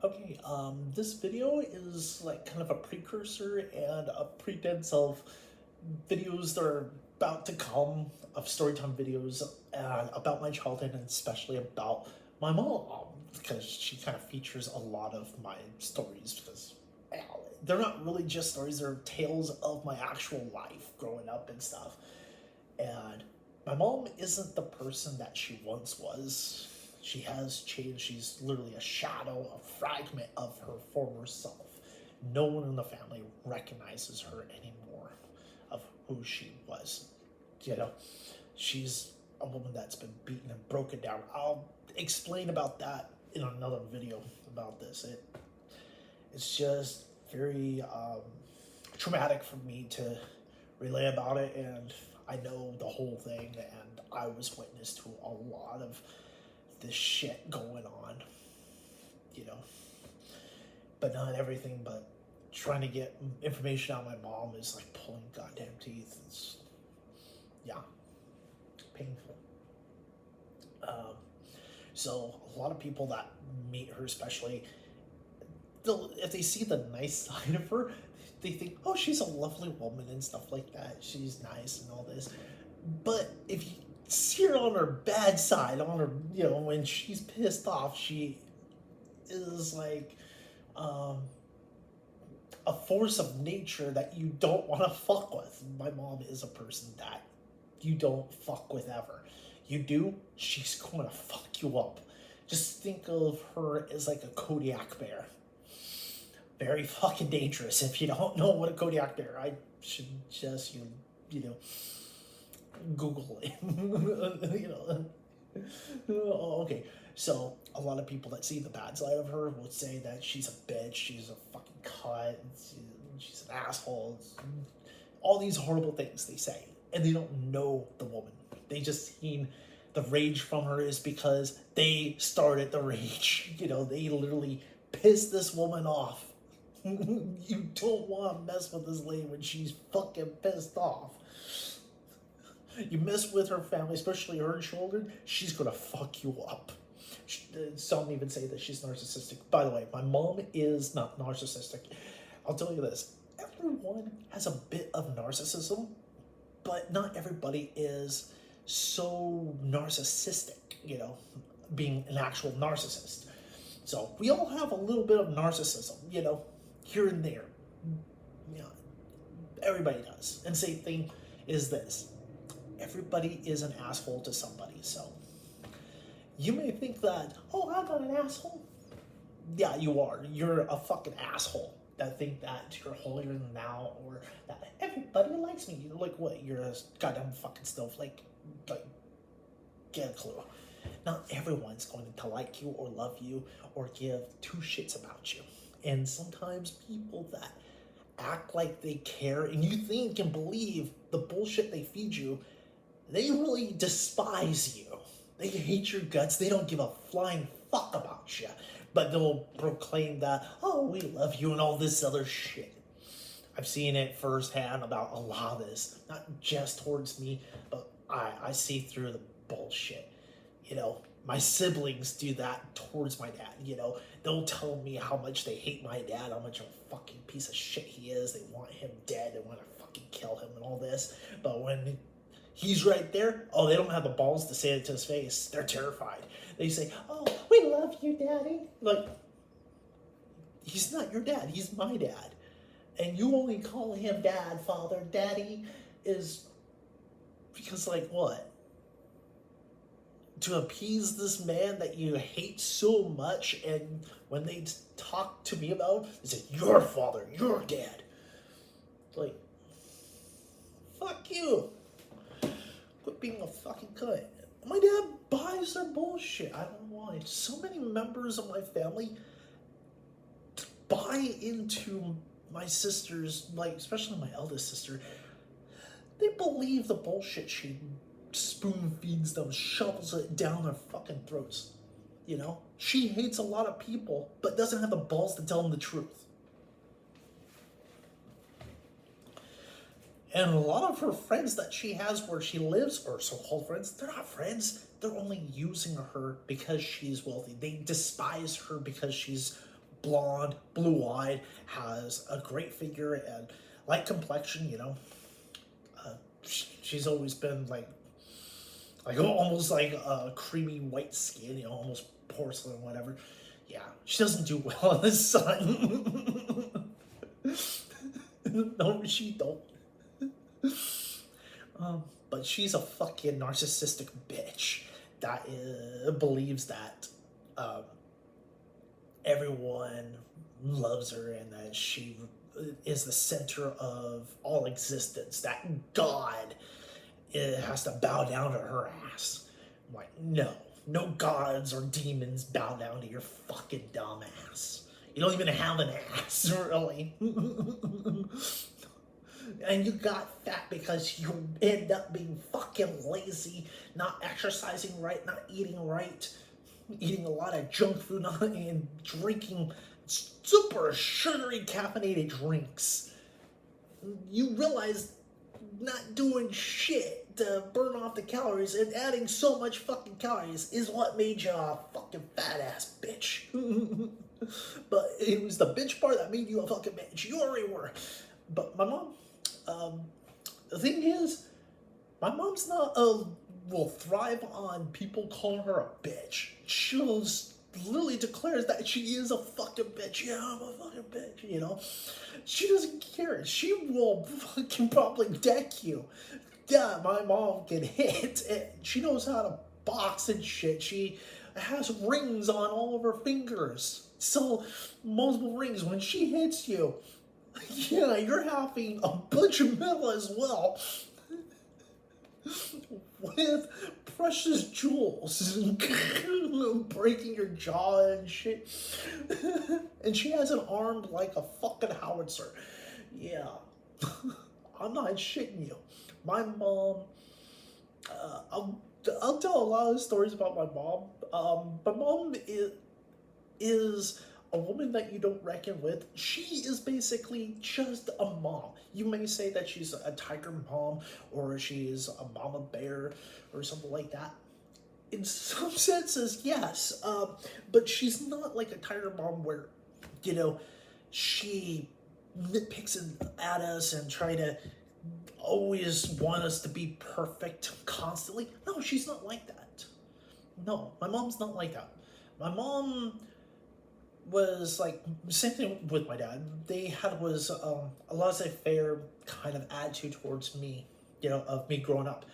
Okay, this video is like kind of a precursor and a pretense of videos that are about to come, of storytime videos about my childhood and especially about my mom, because she kind of features a lot of my stories because well, they're not really just stories, they're tales of my actual life growing up and stuff. And my mom isn't the person that she once was. She has changed. She's literally a shadow, a fragment of her former self. No one in the family recognizes her anymore of who she was. You know, she's a woman that's been beaten and broken down. I'll explain about that in another video about this. It's just very traumatic for me to relay about it, and I know the whole thing, and I was witness to a lot of this shit going on, you know. But not everything, but trying to get information out of my mom is like pulling goddamn teeth. It's, yeah, painful. Um, so a lot of people that meet her, especially, if they see the nice side of her, they think, oh, she's a lovely woman and stuff like that. She's nice and all this. But if you see her on her bad side, on her, when she's pissed off, she is like um, a force of nature that you don't want to fuck with. My mom is a person that you don't fuck with ever. You do, she's going to fuck you up. Just think of her as like a Kodiak bear. Very fucking dangerous. If you don't know what a Kodiak bear, I should just you know Google it. Okay. So a lot of people that see the bad side of her would say that she's a bitch, she's a fucking cunt, she's an asshole, all these horrible things they say, and they don't know the woman. They just seen the rage from her is because they started the rage. They literally pissed this woman off. You don't want to mess with this lady when she's fucking pissed off. You mess with her family, especially her children, she's gonna fuck you up. Some even say that she's narcissistic. By the way, my mom is not narcissistic. I'll tell you this: everyone has a bit of narcissism, but not everybody is so narcissistic. Being an actual narcissist. So we all have a little bit of narcissism. Here and there. You know, everybody does. And same thing is this: everybody is an asshole to somebody. So you may think that, oh, I'm not an asshole. Yeah, you are. You're a fucking asshole that think that you're holier than thou, or that everybody likes me. You're like, what? You're a goddamn fucking snowflake. Like, get a clue. Not everyone's going to like you or love you or give two shits about you. And sometimes people that act like they care and you think and believe the bullshit they feed you, they really despise you. They hate your guts. They don't give a flying fuck about you. But they'll proclaim that, oh, we love you and all this other shit. I've seen it firsthand about a lot of this. Not just towards me, but I see through the bullshit. My siblings do that towards my dad. They'll tell me how much they hate my dad, how much of a fucking piece of shit he is. They want him dead. They want to fucking kill him and all this. But when he's right there, oh, they don't have the balls to say it to his face. They're terrified. They say, oh, we love you, Daddy. Like, he's not your dad. He's my dad. And you only call him dad, father. Daddy is because, like, what? To appease this man that you hate so much, and when they talk to me about it, they say, your father, your dad. Like, fuck you. Quit being a fucking cunt. My dad buys their bullshit. I don't know why. So many members of my family buy into my sister's, like, especially my eldest sister. They believe the bullshit she spoon feeds them, shovels it down their fucking throats. She hates a lot of people, but doesn't have the balls to tell them the truth. And a lot of her friends that she has where she lives, or so-called friends, they're not friends. They're only using her because she's wealthy. They despise her because she's blonde, blue-eyed, has a great figure and light complexion, she's always been like almost like a creamy white skin, almost porcelain, whatever. Yeah, she doesn't do well in the sun. No, she don't. But she's a fucking narcissistic bitch that believes that everyone loves her and that she is the center of all existence, that God has to bow down to her ass. I'm like, no gods or demons bow down to your fucking dumb ass. You don't even have an ass, really. And you got fat because you end up being fucking lazy, not exercising right, not eating right, eating a lot of junk food, and drinking super sugary caffeinated drinks. You realize not doing shit to burn off the calories and adding so much fucking calories is what made you a fucking fat ass bitch. But it was the bitch part that made you a fucking bitch. You already were. But my mom, the thing is, my mom's not will thrive on people calling her a bitch. She'll literally declares that she is a fucking bitch. Yeah, I'm a fucking bitch, She doesn't care. She will fucking probably deck you. Yeah, my mom can hit. And she knows how to box and shit. She has rings on all of her fingers. So, multiple rings. When she hits you, yeah, you're having a bunch of metal as well. With precious jewels. Breaking your jaw and shit. And she has an arm like a fucking howitzer. Yeah. I'm not shitting you. My mom, I'll tell a lot of stories about my mom. My mom is a woman that you don't reckon with. She is basically just a mom. You may say that she's a tiger mom, or she is a mama bear, or something like that. In some senses, yes. But she's not like a tiger mom where, she nitpicks at us and try to always want us to be perfect constantly. No, she's not like that. No, my mom's not like that. My mom was like, same thing with my dad. They was a laissez-faire kind of attitude towards me, of me growing up.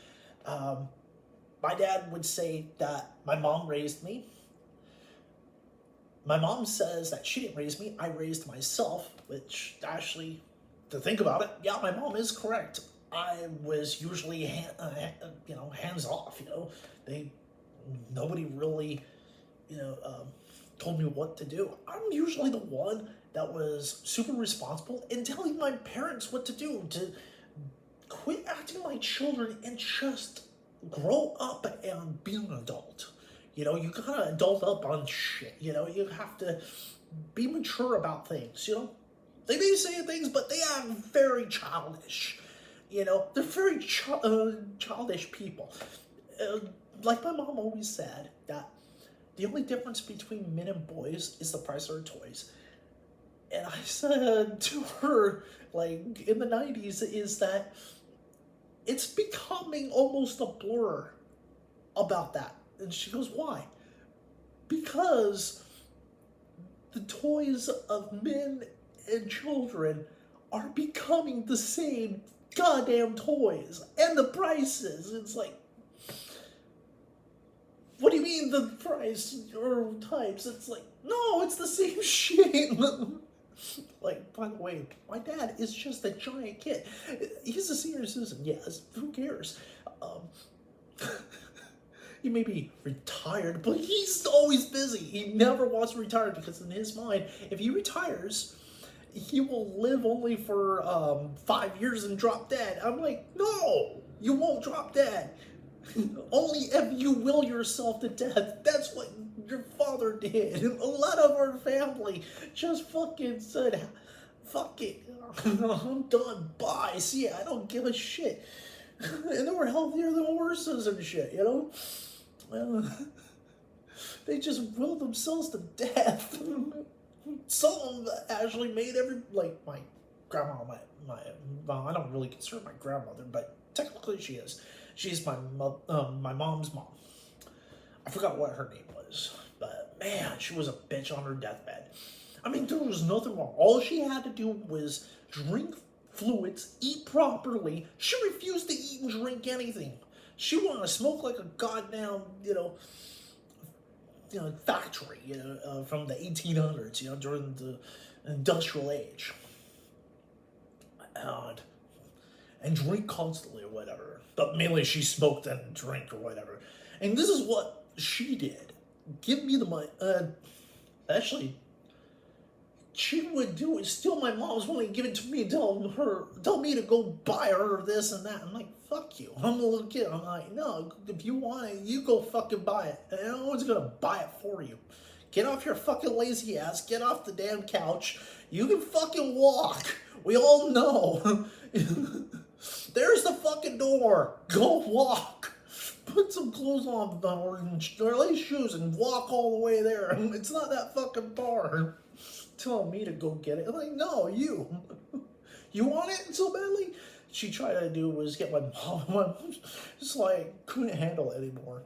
My dad would say that my mom raised me. My mom says that she didn't raise me, I raised myself, which actually, to think about it, yeah, my mom is correct. I was usually hands off. Nobody really, told me what to do. I'm usually the one that was super responsible in telling my parents what to do, to quit acting like children and just grow up and be an adult. You gotta adult up on shit. You have to be mature about things. They may say things, but they are very childish. They're very childish people. Like my mom always said, that the only difference between men and boys is the price of their toys. And I said to her, in the 90s, is that it's becoming almost a blur about that. And she goes, why? Because the toys of men and children are becoming the same goddamn toys. And the prices, it's like, what do you mean the price or types? It's like, no, it's the same shit. By the way, my dad is just a giant kid. He's a senior citizen, yes. Who cares? He may be retired, but he's always busy. He never wants to retire because in his mind, if he retires, he will live only for 5 years and drop dead. I'm like, no, you won't drop dead. Only if you will yourself to death. That's what your father did. A lot of our family just fucking said, fuck it. I'm done. Bye. See, I don't give a shit. And they were healthier than horses and shit, They just willed themselves to death. some of them actually made like my grandma, my well, I don't really consider my grandmother, but technically she is. She's my mom's mom. I forgot what her name was, but man, she was a bitch on her deathbed. I mean, there was nothing wrong. All she had to do was drink fluids, eat properly. She refused to eat and drink anything. She wanted to smoke like a goddamn, factory, from the 1800s, during the industrial age, and drink constantly or whatever. But mainly she smoked and drank or whatever. And this is what she did. Give me the money. Actually, she would do is steal my mom's money and give it to me and tell me to go buy her this and that. I'm like, fuck you. I'm a little kid. I'm like, no, if you want it, you go fucking buy it. And no one's gonna buy it for you. Get off your fucking lazy ass. Get off the damn couch. You can fucking walk. We all know. There's the fucking door. Go walk. Put some clothes on or lace shoes and walk all the way there. It's not that fucking far. Telling me to go get it. I'm like, no, you want it so badly? She tried to do was get my mom. My mom just like couldn't handle it anymore.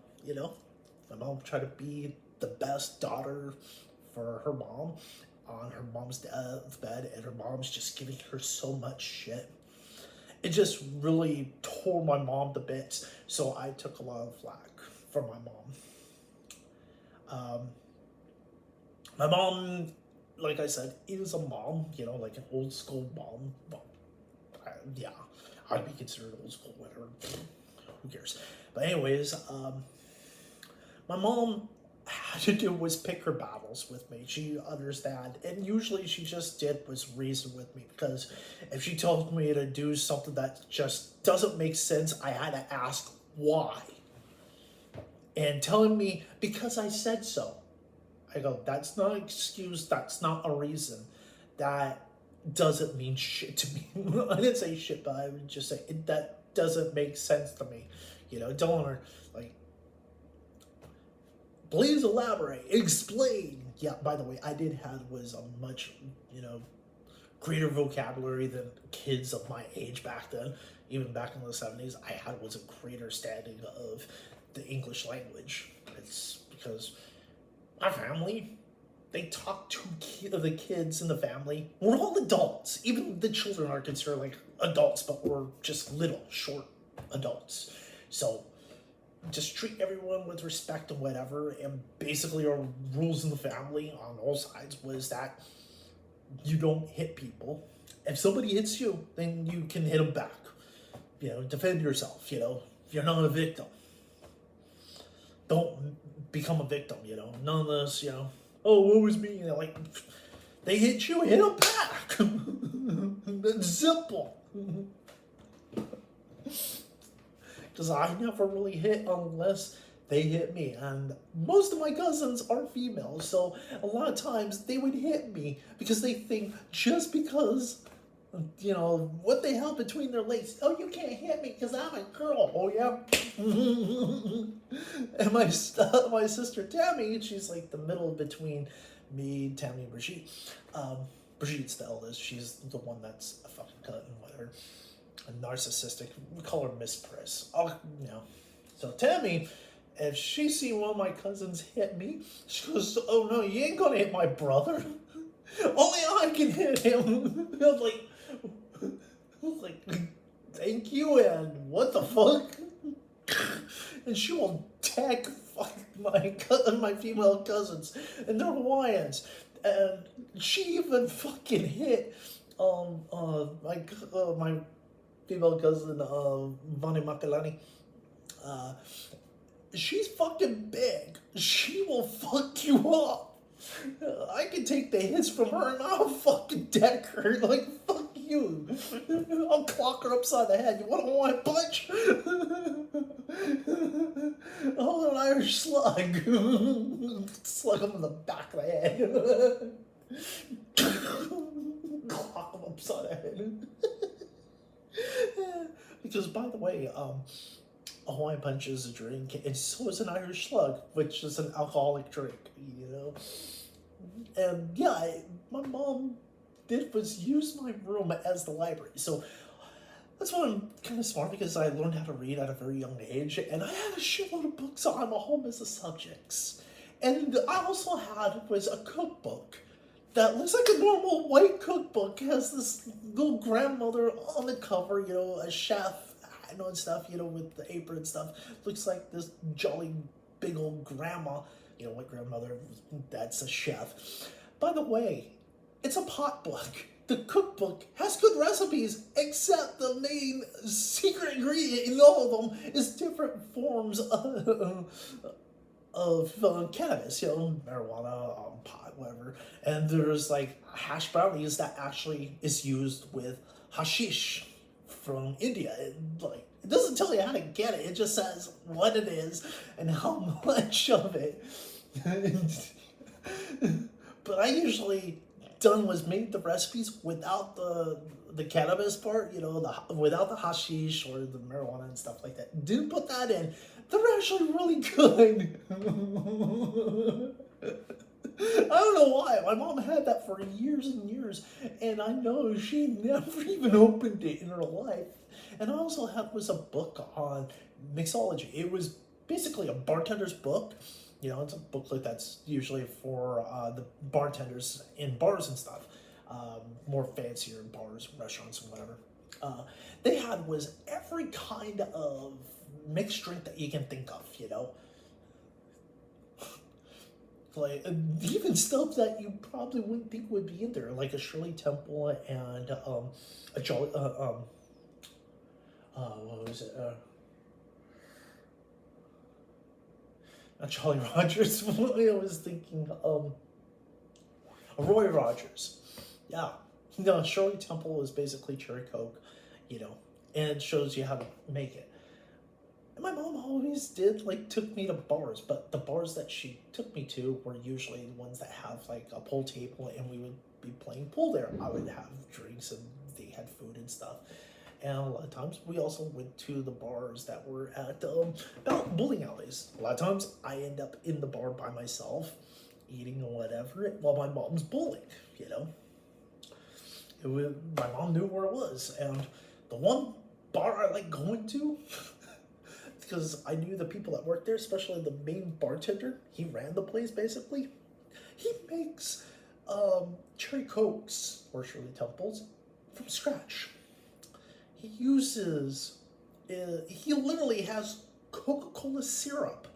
My mom tried to be the best daughter for her mom on her mom's deathbed, and her mom's just giving her so much shit. It just really tore my mom to bits. So I took a lot of flack from my mom. My mom, like I said, is a mom, like an old school mom. Well, yeah, I'd be considered old school, whatever. Who cares? But anyways, my mom had to do was pick her battles with me. She understand, and usually she just did was reason with me, because if she told me to do something that just doesn't make sense, I had to ask why. And telling me because I said so. I go, that's not an excuse, that's not a reason. That doesn't mean shit to me. I didn't say shit, but I would just say, that doesn't make sense to me. Don't her, like, please elaborate, explain. Yeah, by the way, I did have was a much, greater vocabulary than kids of my age back then. Even back in the 70s, I had was a greater standing of the English language. It's because my family, they talk to the kids in the family. We're all adults. Even the children are considered like adults, but we're just little, short adults. So just treat everyone with respect and whatever. And basically our rules in the family on all sides was that you don't hit people. If somebody hits you, then you can hit them back. Defend yourself, You're not a victim. Don't become a victim, None of this, oh, what was me? Like, they hit you, hit them back. That's simple. Because I never really hit unless they hit me. And most of my cousins are females, so a lot of times they would hit me because they think just because, what they have between their legs. Oh, you can't hit me because I'm a girl. Oh, yeah. And my sister Tammy, she's like the middle between me, Tammy, and Brigitte. Brigitte's the eldest. She's the one that's a fucking cunt and whatever. A narcissistic. We call her Miss Priss. Oh, So Tammy, if she see one of my cousins hit me, she goes, oh no, you ain't gonna hit my brother. Only I can hit him. I'm like, thank you, and what the fuck? And she will tag fuck my female cousins, and they're Hawaiians. And she even fucking hit my female cousin Vani Makalani. She's fucking big. She will fuck you up. I can take the hits from her and I'll fucking deck her. Like, fuck you. I'll clock her upside the head. You want a Hawaiian punch? Oh, an Irish slug. Slug him in the back of the head. Clock him upside the head. Because, by the way, a Hawaiian punch is a drink, and so is an Irish slug, which is an alcoholic drink, And yeah, my mom did was use my room as the library. So that's why I'm kind of smart, because I learned how to read at a very young age, and I had a shitload of books on my home as the subjects. And I also had was a cookbook that looks like a normal white cookbook. It has this little grandmother on the cover, a chef, and stuff, with the apron and stuff. Looks like this jolly big old grandma, white grandmother, that's a chef. By the way, it's a pot book. The cookbook has good recipes, except the main secret ingredient in all of them is different forms of cannabis, marijuana, pot, whatever. And there's like hash brownies that actually is used with hashish from India. It doesn't tell you how to get it. It just says what it is and how much of it. But I usually done was made the recipes without the cannabis part, without the hashish or the marijuana and stuff like that. Didn't put that in. They're actually really good. I don't know why. My mom had that for years and years, and I know she never even opened it in her life. And I also was a book on mixology. It was basically a bartender's book. It's a booklet that's usually for the bartenders in bars and stuff, more fancier bars, restaurants, and whatever. They had was every kind of mixed drink that you can think of, like even stuff that you probably wouldn't think would be in there, like a Shirley Temple and a Jolly, what was it? Not Jolly Rogers. I was thinking, Roy Rogers. Yeah. Shirley Temple is basically cherry Coke, and it shows you how to make it. And my mom always took me to bars, but the bars that she took me to were usually the ones that have like a pool table, and we would be playing pool there. I would have drinks, and they had food and stuff. And a lot of times we also went to the bars that were at bowling alleys. A lot of times I end up in the bar by myself, eating or whatever, while my mom's bowling, my mom knew where it was. And the one bar I like going to, because I knew the people that worked there, especially the main bartender, he ran the place basically. He makes cherry Cokes or Shirley Temples from scratch. He literally has Coca-Cola syrup,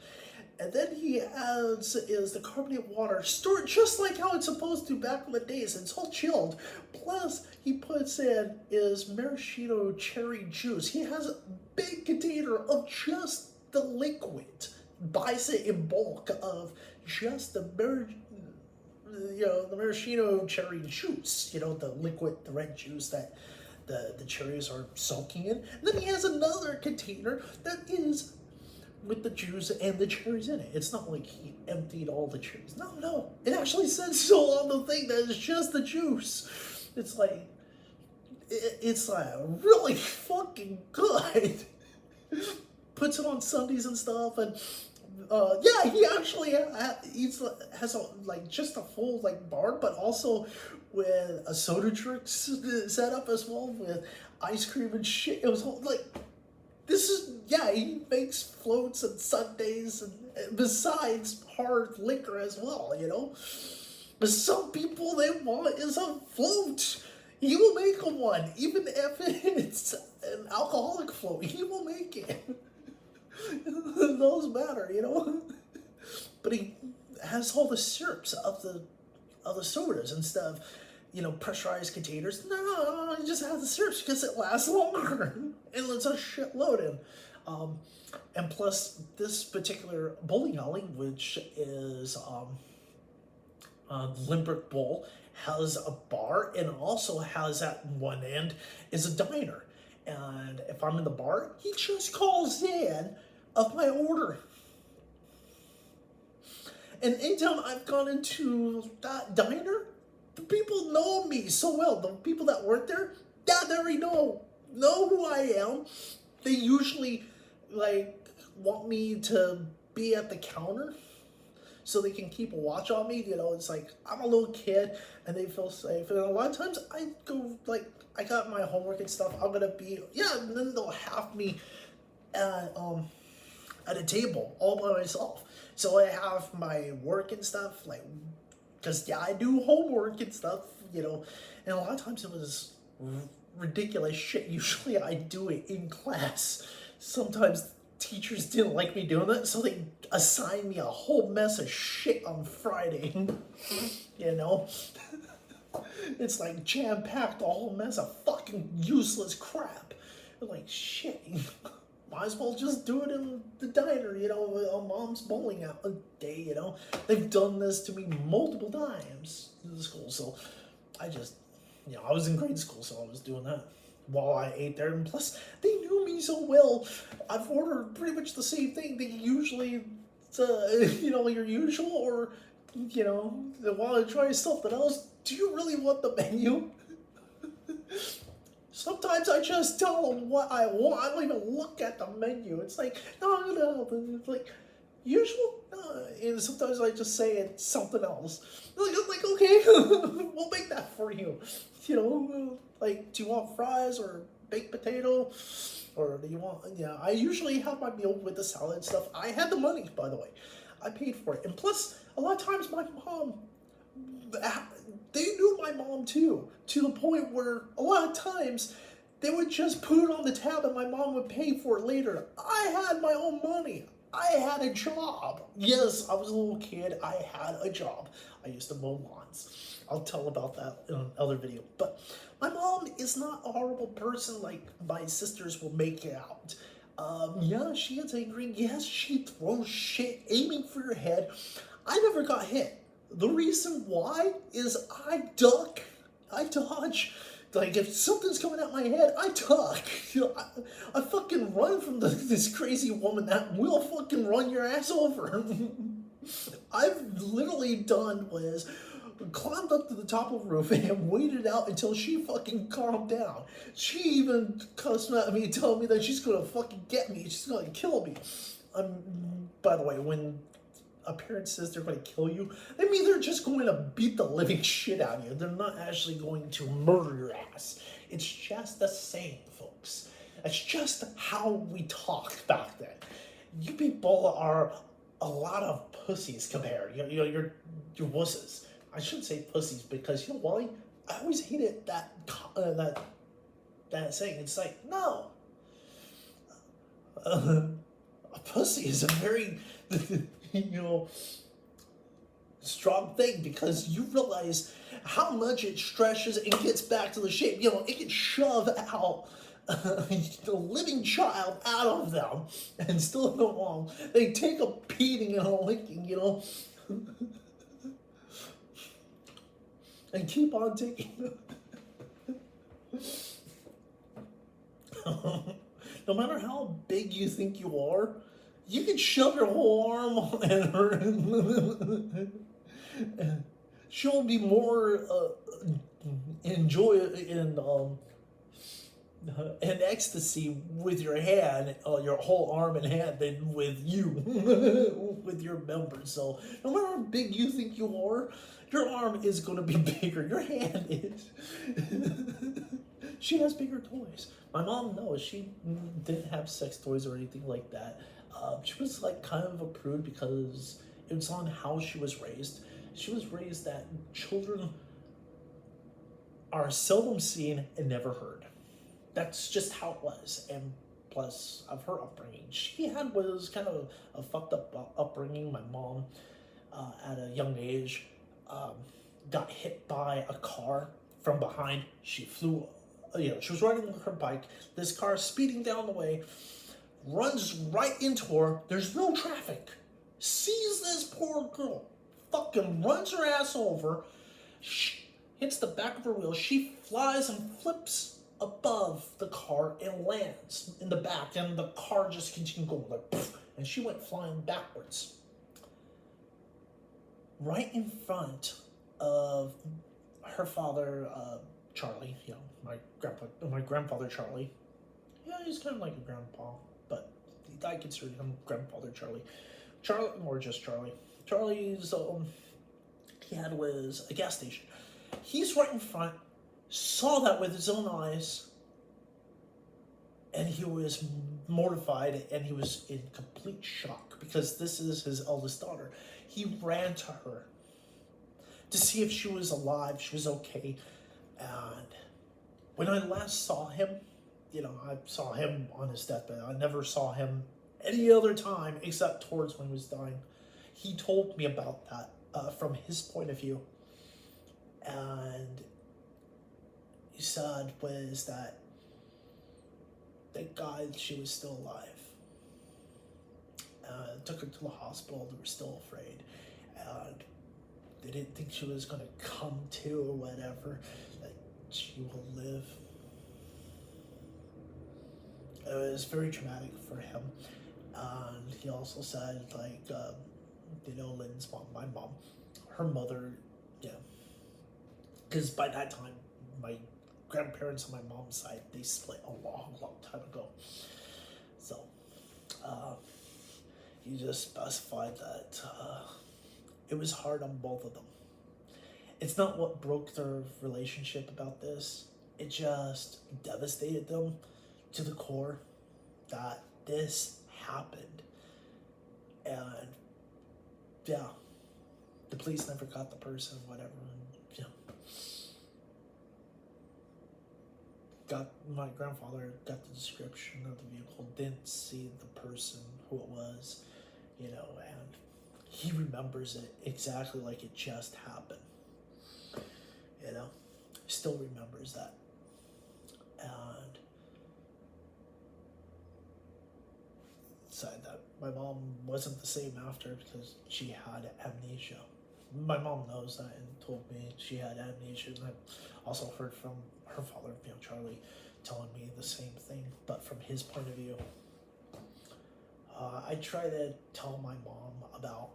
and then he adds the carbonated water, stored just like how it's supposed to back in the days. It's all chilled. Plus, he puts in maraschino cherry juice. He has a big container of just the liquid, buys it in bulk of just the maraschino cherry juice. The liquid, the red juice that the cherries are soaking in. And then he has another container that is with the juice and the cherries in it. It's not like he emptied all the cherries. No. It actually says so on the thing that it's just the juice. It's like really fucking good. Puts it on Sundays and stuff, and he actually has just a full bar, but also with a soda drink set up as well with ice cream and shit. It was he makes floats and sundaes and besides hard liquor as well, But some people, they want is a float. He will make one, even if it's an alcoholic float. He will make it. It doesn't matter, But he has all the syrups of the sodas and stuff, pressurized containers. No, he just has the syrups because it lasts longer and it's a shitload in. And plus, this particular bowling alley, which is Limerick Bowl, has a bar and also has at one end is a diner. And if I'm in the bar, he just calls in of my order. And anytime I've gone into that diner, the people know me so well. The people that work there, they already know who I am. They usually want me to be at the counter. so they can keep a watch on me. You know, it's like I'm a little kid and they feel safe. And a lot of times I go, like, I got my homework and stuff. I'm gonna be, yeah, and then they'll have me at a table all by myself. So I have my work and stuff, like, because yeah, I do homework and stuff, you know, and a lot of times it was ridiculous shit. Usually I do it in class. Sometimes teachers didn't like me doing that, so they assigned me a whole mess of shit on Friday. You know? It's like jam-packed, a whole mess of fucking useless crap. Like, shit. Might as well just do it in the diner, you know, on Mom's bowling out a day, you know. They've done this to me multiple times in the school, so I just, you know, I was in grade school, so I was doing that while I ate there. And plus, they knew me so well. I've ordered pretty much the same thing that usually, you know, your usual, or, you know, while I try something else, do you really want the menu? Sometimes I just tell them what I want. I don't even look at the menu. It's like, no. It's like, usual? And sometimes I just say it's something else. I'm like, okay, we'll make that for you. You know, like, do you want fries or baked potato? Or do you want, yeah, I usually have my meal with the salad and stuff. I had the money, by the way. I paid for it. And plus, a lot of times my mom, they knew my mom too, to the point where a lot of times they would just put it on the tab and my mom would pay for it later. I had my own money. I had a job. Yes, I was a little kid. I had a job. I used to mow lawns. I'll tell about that in another video. But my mom is not a horrible person like my sisters will make it out. Yeah, she gets angry. Yes, she throws shit aiming for your head. I never got hit. The reason why is I duck, I dodge. Like, if something's coming at my head, I duck. You know, I fucking run from this crazy woman that will fucking run your ass over. I've literally done was climbed up to the top of the roof and waited out until she fucking calmed down. She even cussed at me, telling me that she's gonna fucking get me. She's gonna kill me. By the way, when a parent says they're going to kill you, that means they're just going to beat the living shit out of you. They're not actually going to murder your ass. It's just the saying, folks. That's just how we talked back then. You people are a lot of pussies compared. You're wusses. I shouldn't say pussies because, you know why? I always hated that saying. It's like, no. A pussy is a very you know, strong thing, because you realize how much it stretches and gets back to the shape. You know, it can shove out the living child out of them and still go on. They take a beating and a licking, you know, and keep on taking. No matter how big you think you are, you can shove your whole arm at her and she'll be more enjoy in ecstasy with your hand, your whole arm and hand, than with you, with your members. So no matter how big you think you are, your arm is going to be bigger. Your hand is. She has bigger toys. My mom, no, she didn't have sex toys or anything like that. She was like kind of a prude because it was on how she was raised. She was raised that children are seldom seen and never heard. That's just how it was. And plus, of her upbringing, she was kind of a fucked up upbringing. My mom, at a young age, got hit by a car from behind. She flew, she was riding her bike. This car speeding down the way, runs right into her. There's no traffic. Sees this poor girl, fucking runs her ass over, hits the back of her wheel. She flies and flips above the car and lands in the back, and the car just continued going like poof, and she went flying backwards. Right in front of her father, Charlie, my grandfather Charlie. Yeah, he's kind of like a grandpa, but I consider him grandfather Charlie. Charlie, or just Charlie. Charlie's he had was a gas station. He's right in front, saw that with his own eyes, and he was mortified and he was in complete shock because this is his eldest daughter. He ran to her to see if she was alive, she was okay. And when I last saw him, I saw him on his deathbed. I never saw him any other time except towards when he was dying. He told me about that from his point of view. And he said was that thank God she was still alive. Took her to the hospital. They were still afraid. And they didn't think she was going to come to or whatever. That she will live. It was very traumatic for him. And he also said, Lynn's mom, my mom, her mother, because by that time, my grandparents on my mom's side, they split a long time ago. So, he just specified that it was hard on both of them. It's not what broke their relationship about this. It just devastated them to the core that this happened. And the police never caught the person, whatever. My grandfather got the description of the vehicle, didn't see the person who it was, and he remembers it exactly like it just happened. Still remembers that. And said that my mom wasn't the same after because she had amnesia. My mom knows that and told me she had amnesia, and I also heard from her father, Charlie, telling me the same thing, but from his point of view. I try to tell my mom about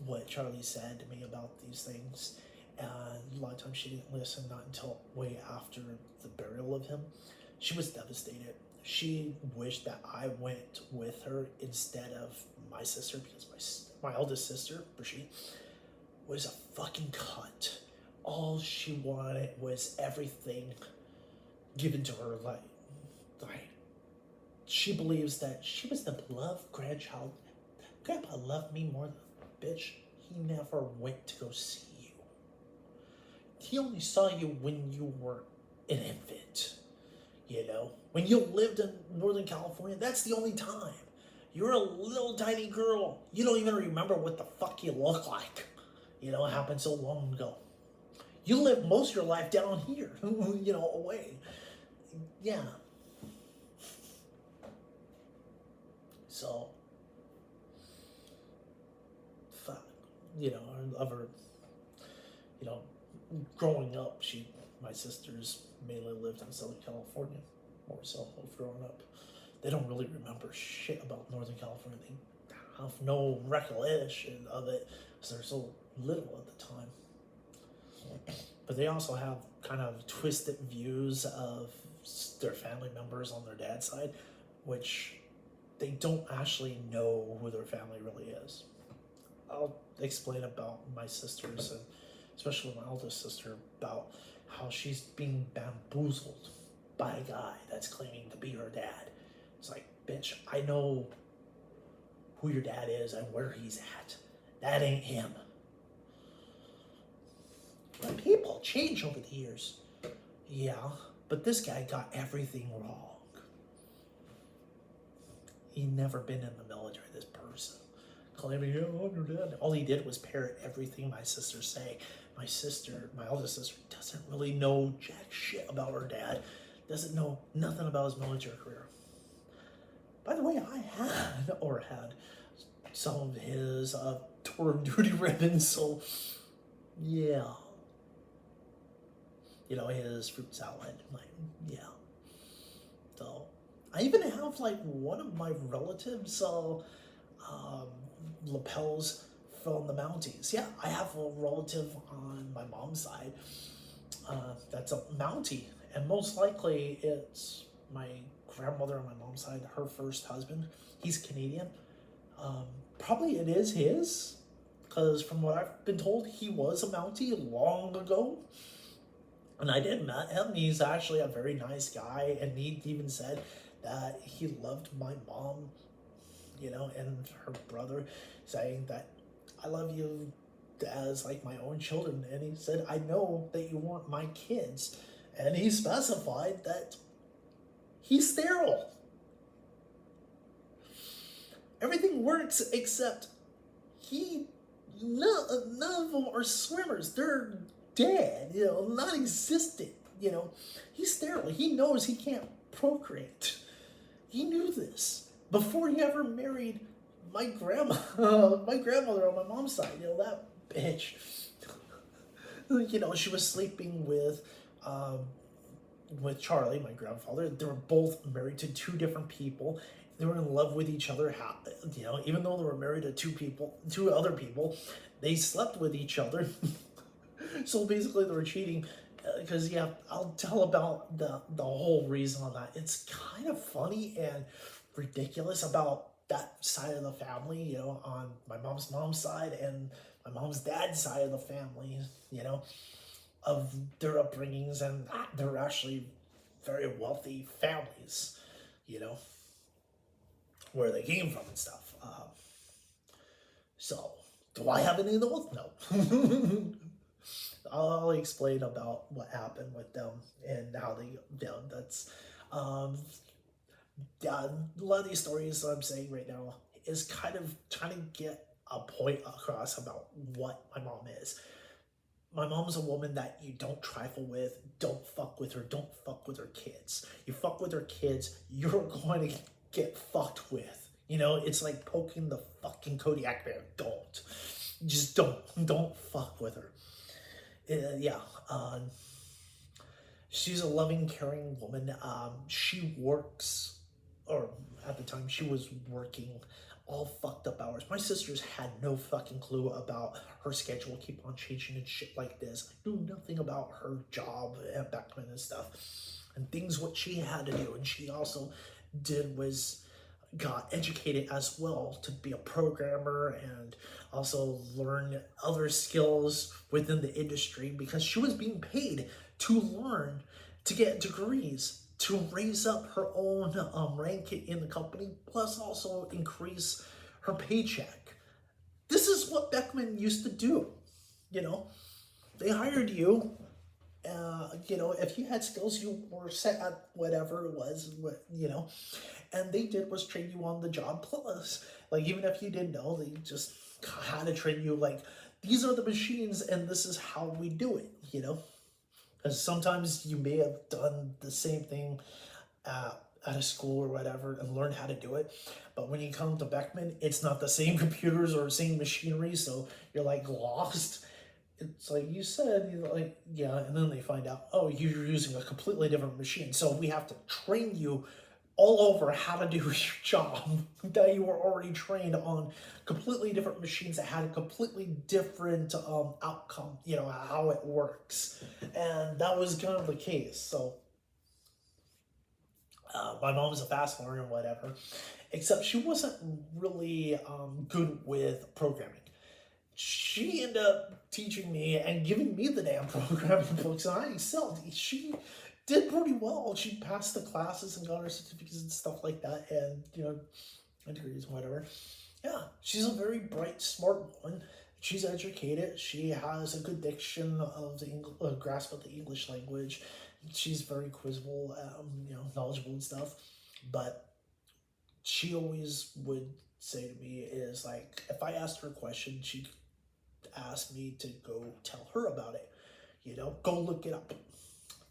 what Charlie said to me about these things, and a lot of times she didn't listen, not until way after the burial of him. She was devastated. She wished that I went with her instead of my sister, because my eldest sister, Brigitte, was a fucking cunt. All she wanted was everything given to her. Like she believes that she was the beloved grandchild. Grandpa loved me more than bitch. He never went to go see you. He only saw you when you were an infant. When you lived in Northern California, that's the only time. You're a little tiny girl. You don't even remember what the fuck you look like. It happened so long ago. You lived most of your life down here, away. Yeah. So, fuck, I love her, growing up, my sisters mainly lived in Southern California, more so growing up. They don't really remember shit about Northern California. They have no recollection of it because they're so little at the time. But they also have kind of twisted views of their family members on their dad's side, which they don't actually know who their family really is. I'll explain about my sisters, and especially my oldest sister, about how she's being bamboozled by a guy that's claiming to be her dad. It's like, bitch, I know who your dad is and where he's at. That ain't him. But people change over the years. Yeah, but this guy got everything wrong. He'd never been in the military, this person. Claiming, I'm your dad. All he did was parrot everything my sisters say. My eldest sister, doesn't really know jack shit about her dad. Doesn't know nothing about his military career. By the way, I had some of his tour of duty ribbons, so yeah. His fruit salad, yeah. So, I even have, one of my relatives' lapels from the Mounties. Yeah, I have a relative on my mom's side that's a Mountie, and most likely it's my grandmother on my mom's side, her first husband. He's Canadian. Probably it is his, because from what I've been told, he was a Mountie long ago. And I did met him. He's actually a very nice guy, and he even said that he loved my mom, and her brother, saying that I love you as like my own children. And he said, I know that you weren't my kids. And he specified that he's sterile. Everything works except none of them are swimmers. They're dead, non-existent. He's sterile. He knows he can't procreate. He knew this before he ever married my my grandmother on my mom's side. That bitch. She was sleeping with Charlie, my grandfather. They were both married to two different people. They were in love with each other. Even though they were married to two other people, they slept with each other. So basically, they were cheating. Because I'll tell about the whole reason on that. It's kind of funny and ridiculous about that side of the family. On my mom's side and my mom's dad's side of the family. Of their upbringings, and they're actually very wealthy families. Where they came from and stuff. So, do I have any of those? No. I'll explain about what happened with them and how they, that's, a lot of these stories that I'm saying right now is kind of trying to get a point across about what my mom is. My mom's a woman that you don't trifle with, don't fuck with her, don't fuck with her kids. You fuck with her kids, you're going to get fucked with. It's like poking the fucking Kodiak bear. Don't. Just don't fuck with her. She's a loving, caring woman. She works, or at the time she was working all fucked up hours. My sisters had no fucking clue about her schedule, keep on changing and shit like this. I knew nothing about her job at Beckman and stuff, and things what she had to do. And she also got educated as well to be a programmer and also learn other skills within the industry, because she was being paid to learn, to get degrees, to raise up her own rank in the company, plus also increase her paycheck. This is what Beckman used to do. They hired you. If you had skills, you were set at whatever it was, and they did was train you on the job. Plus, like, even if you didn't know, they just had to train you, like, these are the machines and this is how we do it, because sometimes you may have done the same thing at a school or whatever and learned how to do it, but when you come to Beckman, it's not the same computers or same machinery, so you're like lost. It's like you said, and then they find out, oh, you're using a completely different machine, so we have to train you all over how to do your job that you were already trained on completely different machines that had a completely different outcome, how it works. And that was kind of the case. So my mom's a fast learner and whatever, except she wasn't really good with programming. She ended up teaching me and giving me the damn programming books, and I excelled. She did pretty well. She passed the classes and got her certificates and stuff like that, and degrees and whatever. Yeah, she's a very bright, smart woman. She's educated. She has a good diction of the grasp of the English language. She's very quizzable, knowledgeable and stuff. But she always would say to me is like, if I asked her a question, she'd ask me to go tell her about it. Go look it up.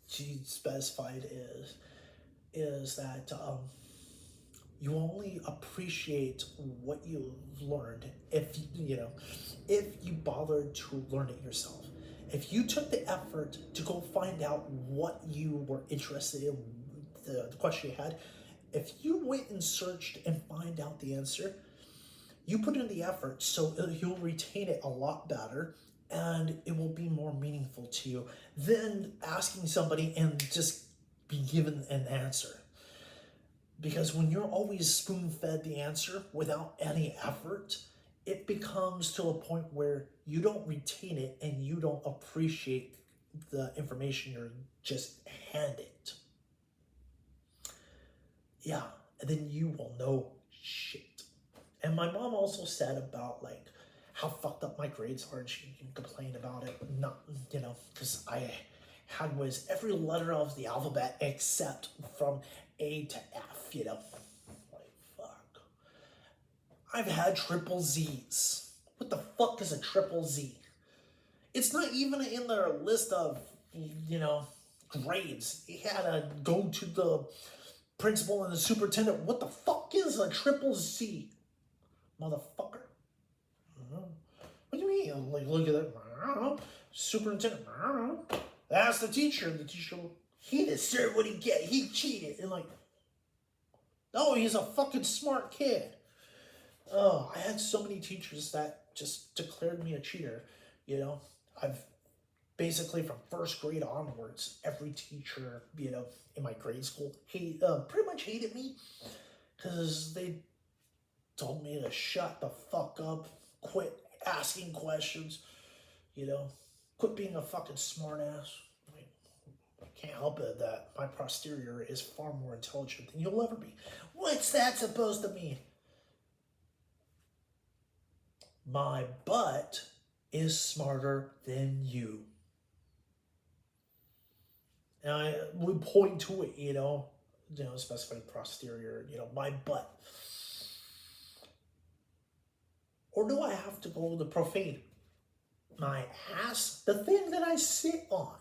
She specified is that you only appreciate what you've learned if you bothered to learn it yourself. If you took the effort to go find out what you were interested in, the question you had, if you went and searched and find out the answer, you put in the effort, so you'll retain it a lot better, and it will be more meaningful to you than asking somebody and just be given an answer. Because when you're always spoon-fed the answer without any effort, it becomes to a point where you don't retain it and you don't appreciate the information you're just handed. Yeah, and then you will know shit. And my mom also said about like how fucked up my grades are, and she complained about it. Not, because I had was every letter of the alphabet except from A to F, Like, fuck. I've had triple Z's. What the fuck is a triple Z? It's not even in their list of, grades. You had to go to the principal and the superintendent. What the fuck is a triple Z? Motherfucker. What do you mean? Like, look at that. I don't know. Superintendent. I don't know. Ask the teacher. The teacher, he deserved what he get. He cheated. And like, no, he's a fucking smart kid. Oh, I had so many teachers that just declared me a cheater. I've basically from first grade onwards, every teacher, in my grade school, pretty much hated me because they told me to shut the fuck up, quit asking questions, quit being a fucking smartass. I can't help it that my posterior is far more intelligent than you'll ever be. What's that supposed to mean? My butt is smarter than you. And I would point to it, especially posterior, my butt. Or do I have to go the profane? My ass, the thing that I sit on,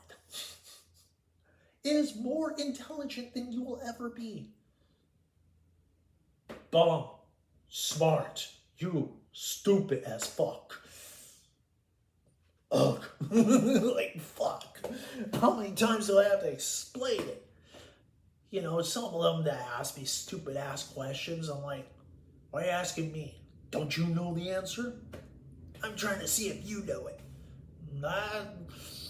is more intelligent than you will ever be. Dumb, smart, you stupid as fuck. Ugh. Like, fuck. How many times do I have to explain it? Some of them that ask me stupid ass questions, I'm like, why are you asking me? Don't you know the answer? I'm trying to see if you know it.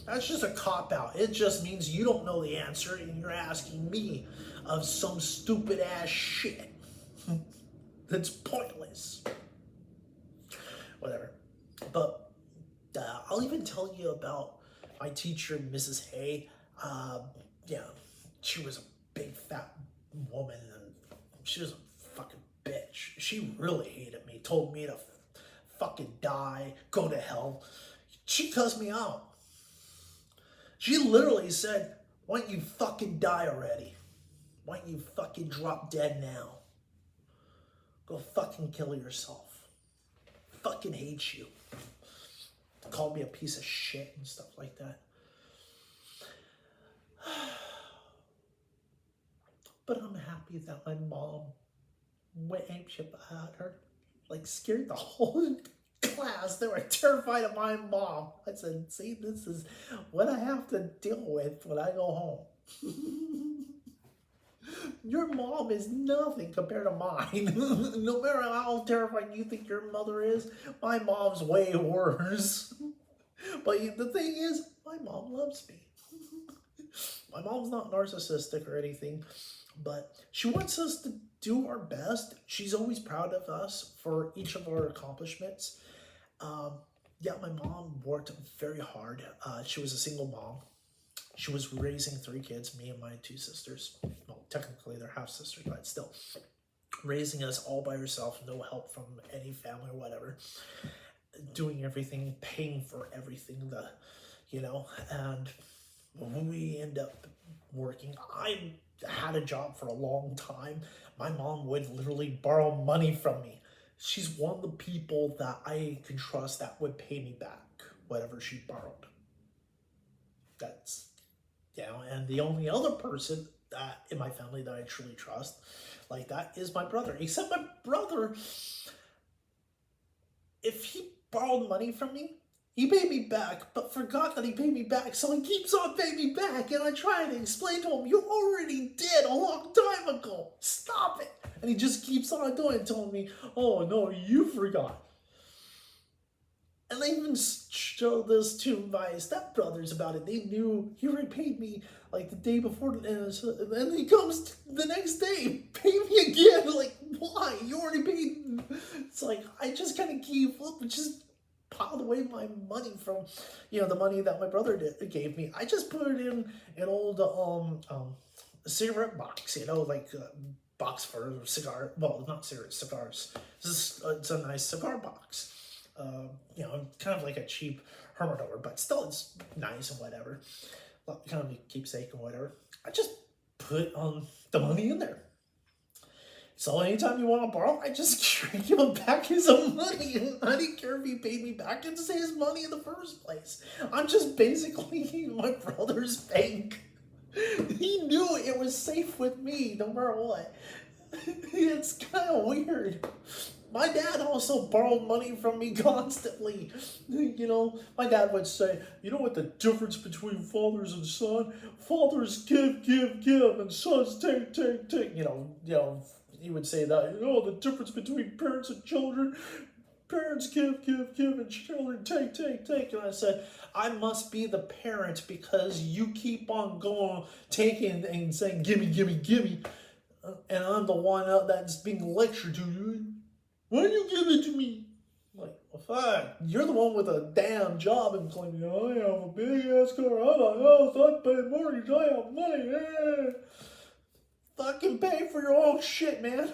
That's just a cop-out. It just means you don't know the answer and you're asking me of some stupid ass shit that's pointless. Whatever. But I'll even tell you about my teacher, Mrs. Hay. She was a big fat woman and she was a fucking bitch. She really hated me, told me to fucking die, go to hell. She cussed me out. She literally said, why don't you fucking die already? Why don't you fucking drop dead now? Go fucking kill yourself. Fucking hate you. Called me a piece of shit and stuff like that. But I'm happy that my mom went apeshit at her. Like, scared the whole class. They were terrified of my mom. I said, see, this is what I have to deal with when I go home. Your mom is nothing compared to mine. No matter how terrifying you think your mother is, my mom's way worse. But the thing is, my mom loves me. My mom's not narcissistic or anything, but she wants us to do our best. She's always proud of us for each of our accomplishments. My mom worked very hard. She was a single mom. She was raising 3 kids, me and my 2 sisters. Well, technically they're half sisters, but still. Raising us all by herself, no help from any family or whatever. Doing everything, paying for everything, and when we end up working, I had a job for a long time. My mom would literally borrow money from me. She's one of the people that I can trust that would pay me back whatever she borrowed. That's, and the only other person that in my family that I truly trust like that is my brother. Except my brother, if he borrowed money from me, he paid me back, but forgot that he paid me back, so he keeps on paying me back, and I try to explain to him, you already did a long time ago. Stop it. And he just keeps on doing it, telling me, oh, no, you forgot. And I even showed this to my stepbrothers about it. They knew he already paid me like the day before, and then he comes the next day, pay me again. Like, why? You already paid. It's like, I just kind of gave up and just piled away my money from, the money that my brother gave me. I just put it in an old cigarette box, like box for cigar. Well, not cigarettes, cigars. It's a nice cigar box. Kind of like a cheap humidor, but still it's nice and whatever. Kind of a keepsake and whatever. I just put the money in there. So anytime you want to borrow, I just give him back his own money. I didn't care if he paid me back. It's his money in the first place. I'm just basically my brother's bank. He knew it was safe with me no matter what. It's kind of weird. My dad also borrowed money from me constantly. My dad would say, you know what the difference between fathers and son? Fathers give, and sons take, take. He would say that, the difference between parents and children, parents give, and children take, take. And I said, I must be the parent because you keep on going, taking and saying, gimme. And I'm the one that's being lectured to. Why don't you give it to me? Like, well, fine. You're the one with a damn job and claiming, I have a big ass car, I have a house, I pay mortgage, I have money. Fucking pay for your own shit, man.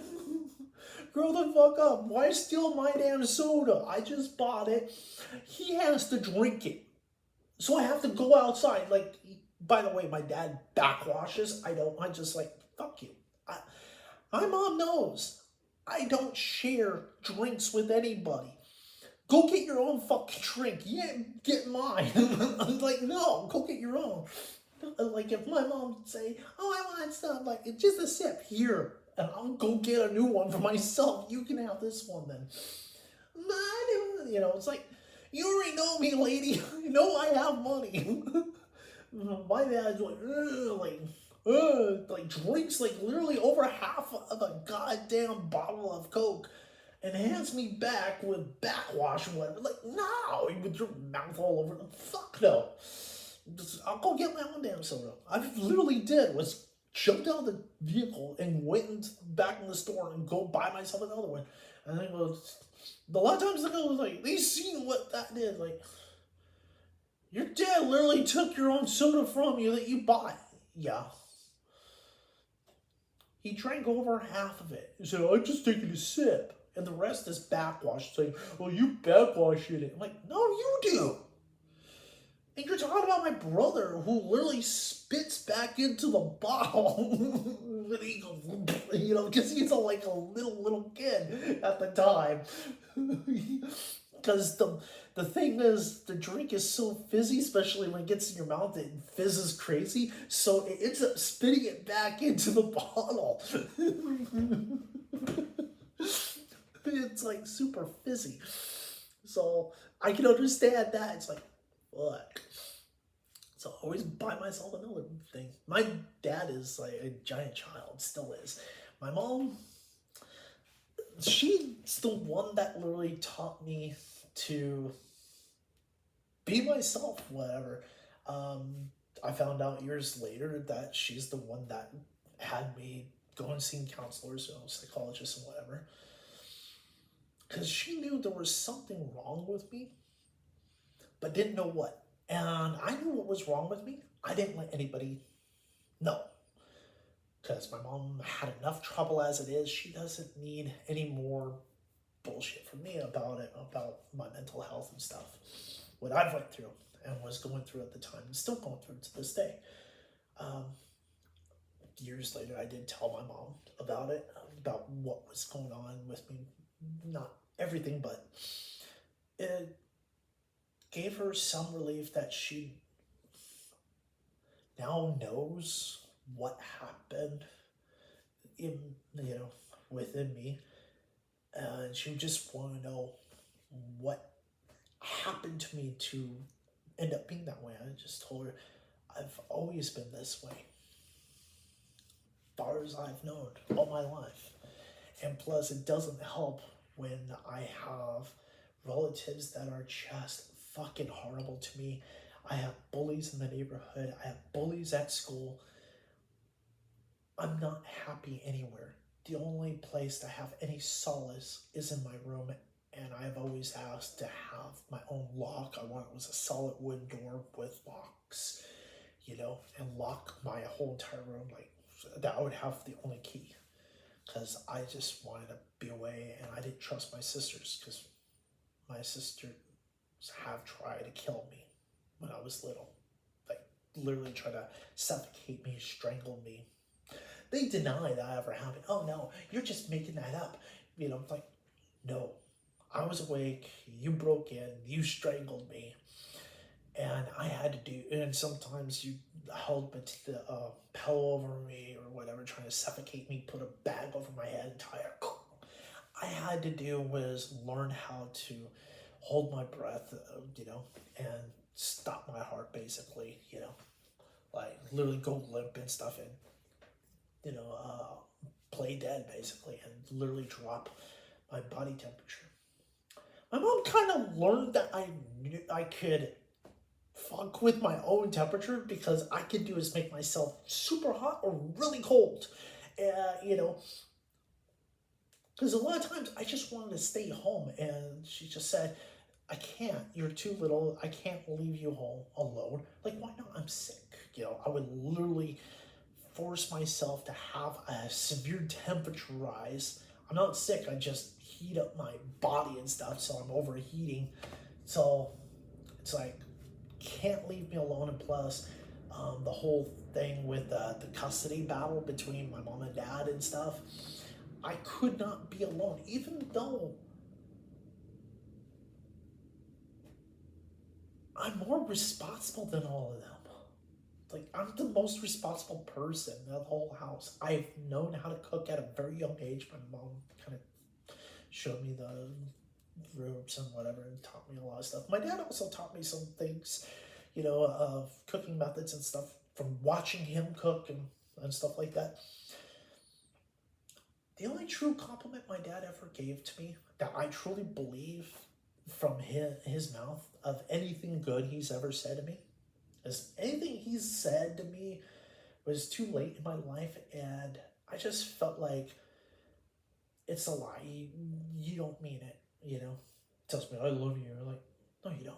Grow the fuck up. Why steal my damn soda? I just bought it. He has to drink it. So I have to go outside. Like, by the way, my dad backwashes. I don't. I just like, fuck you. My mom knows. I don't share drinks with anybody. Go get your own fucking drink. Yeah, get mine. I'm like, no, go get your own. Like, if my mom would say, oh, I want some, like, it's just a sip here, and I'll go get a new one for myself. You can have this one then. It's like, you already know me, lady. You know I have money. My dad's like drinks like literally over half of a goddamn bottle of Coke and hands me back with backwash and whatever. Like, no, with your mouth all over. Fuck no. I'll go get my own damn soda. I literally was jumped out of the vehicle and went back in the store and go buy myself another one. And then a lot of times ago, like, they seen what that did. Like, your dad literally took your own soda from you that you bought. Yeah. He drank over half of it. He said, I'm just taking a sip. And the rest is backwash, saying, well, you backwash it. I'm like, no, you do. And you're talking about my brother who literally spits back into the bottle. Because he's like a little kid at the time. Because the thing is, the drink is so fizzy, especially when it gets in your mouth, it fizzes crazy. So it ends up spitting it back into the bottle. It's like super fizzy. So I can understand that. It's like, fuck. So I always buy myself another thing. My dad is like a giant child, still is. My mom, she's the one that literally taught me to be myself, whatever. I found out years later that she's the one that had me go and see counselors, psychologists and whatever. Because she knew there was something wrong with me, but didn't know what. And I knew what was wrong with me. I didn't let anybody know. Because my mom had enough trouble as it is. She doesn't need any more bullshit from me about my mental health and stuff. What I've went through and was going through at the time and still going through to this day. Years later, I did tell my mom about it, about what was going on with me. Not everything, but it gave her some relief that she now knows what happened within me. And she just want to know what happened to me to end up being that way. I just told her, I've always been this way. Far as I've known, all my life. And plus, it doesn't help when I have relatives that are just fucking horrible to me. I have bullies in the neighborhood. I have bullies at school. I'm not happy anywhere. The only place to have any solace is in my room, and I've always asked to have my own lock. I want it was a solid wood door with locks, and lock my whole entire room. Like that, I would have the only key because I just wanted to be away, and I didn't trust my sisters because my sisters have tried to kill me when I was little, like literally try to suffocate me, strangle me. They deny that ever happened. Oh no, you're just making that up. Like, no, I was awake. You broke in. You strangled me, and I had to do. And sometimes you held the pillow over me or whatever, trying to suffocate me. Put a bag over my head, entire. I had to do was learn how to hold my breath, and stop my heart, basically. Like literally go limp and stuff, and play dead basically, and literally drop my body temperature. My mom kind of learned that I knew I could fuck with my own temperature because I could do is make myself super hot or really cold. Because a lot of times I just wanted to stay home, and she just said, I can't. You're too little. I can't leave you home alone. Like, why not? I'm sick. I would literally force myself to have a severe temperature rise. I'm not sick. I just heat up my body and stuff, so I'm overheating. So it's like, can't leave me alone. And plus, the whole thing with the custody battle between my mom and dad and stuff, I could not be alone, even though I'm more responsible than all of them. Like, I'm the most responsible person in the whole house. I've known how to cook at a very young age. My mom kind of showed me the ropes and whatever and taught me a lot of stuff. My dad also taught me some things, of cooking methods and stuff from watching him cook and stuff like that. The only true compliment my dad ever gave to me that I truly believe from his mouth of anything good he's ever said to me is anything he's said to me was too late in my life, and I just felt like it's a lie. You don't mean it, Tells me, I love you. You're like, no, you don't.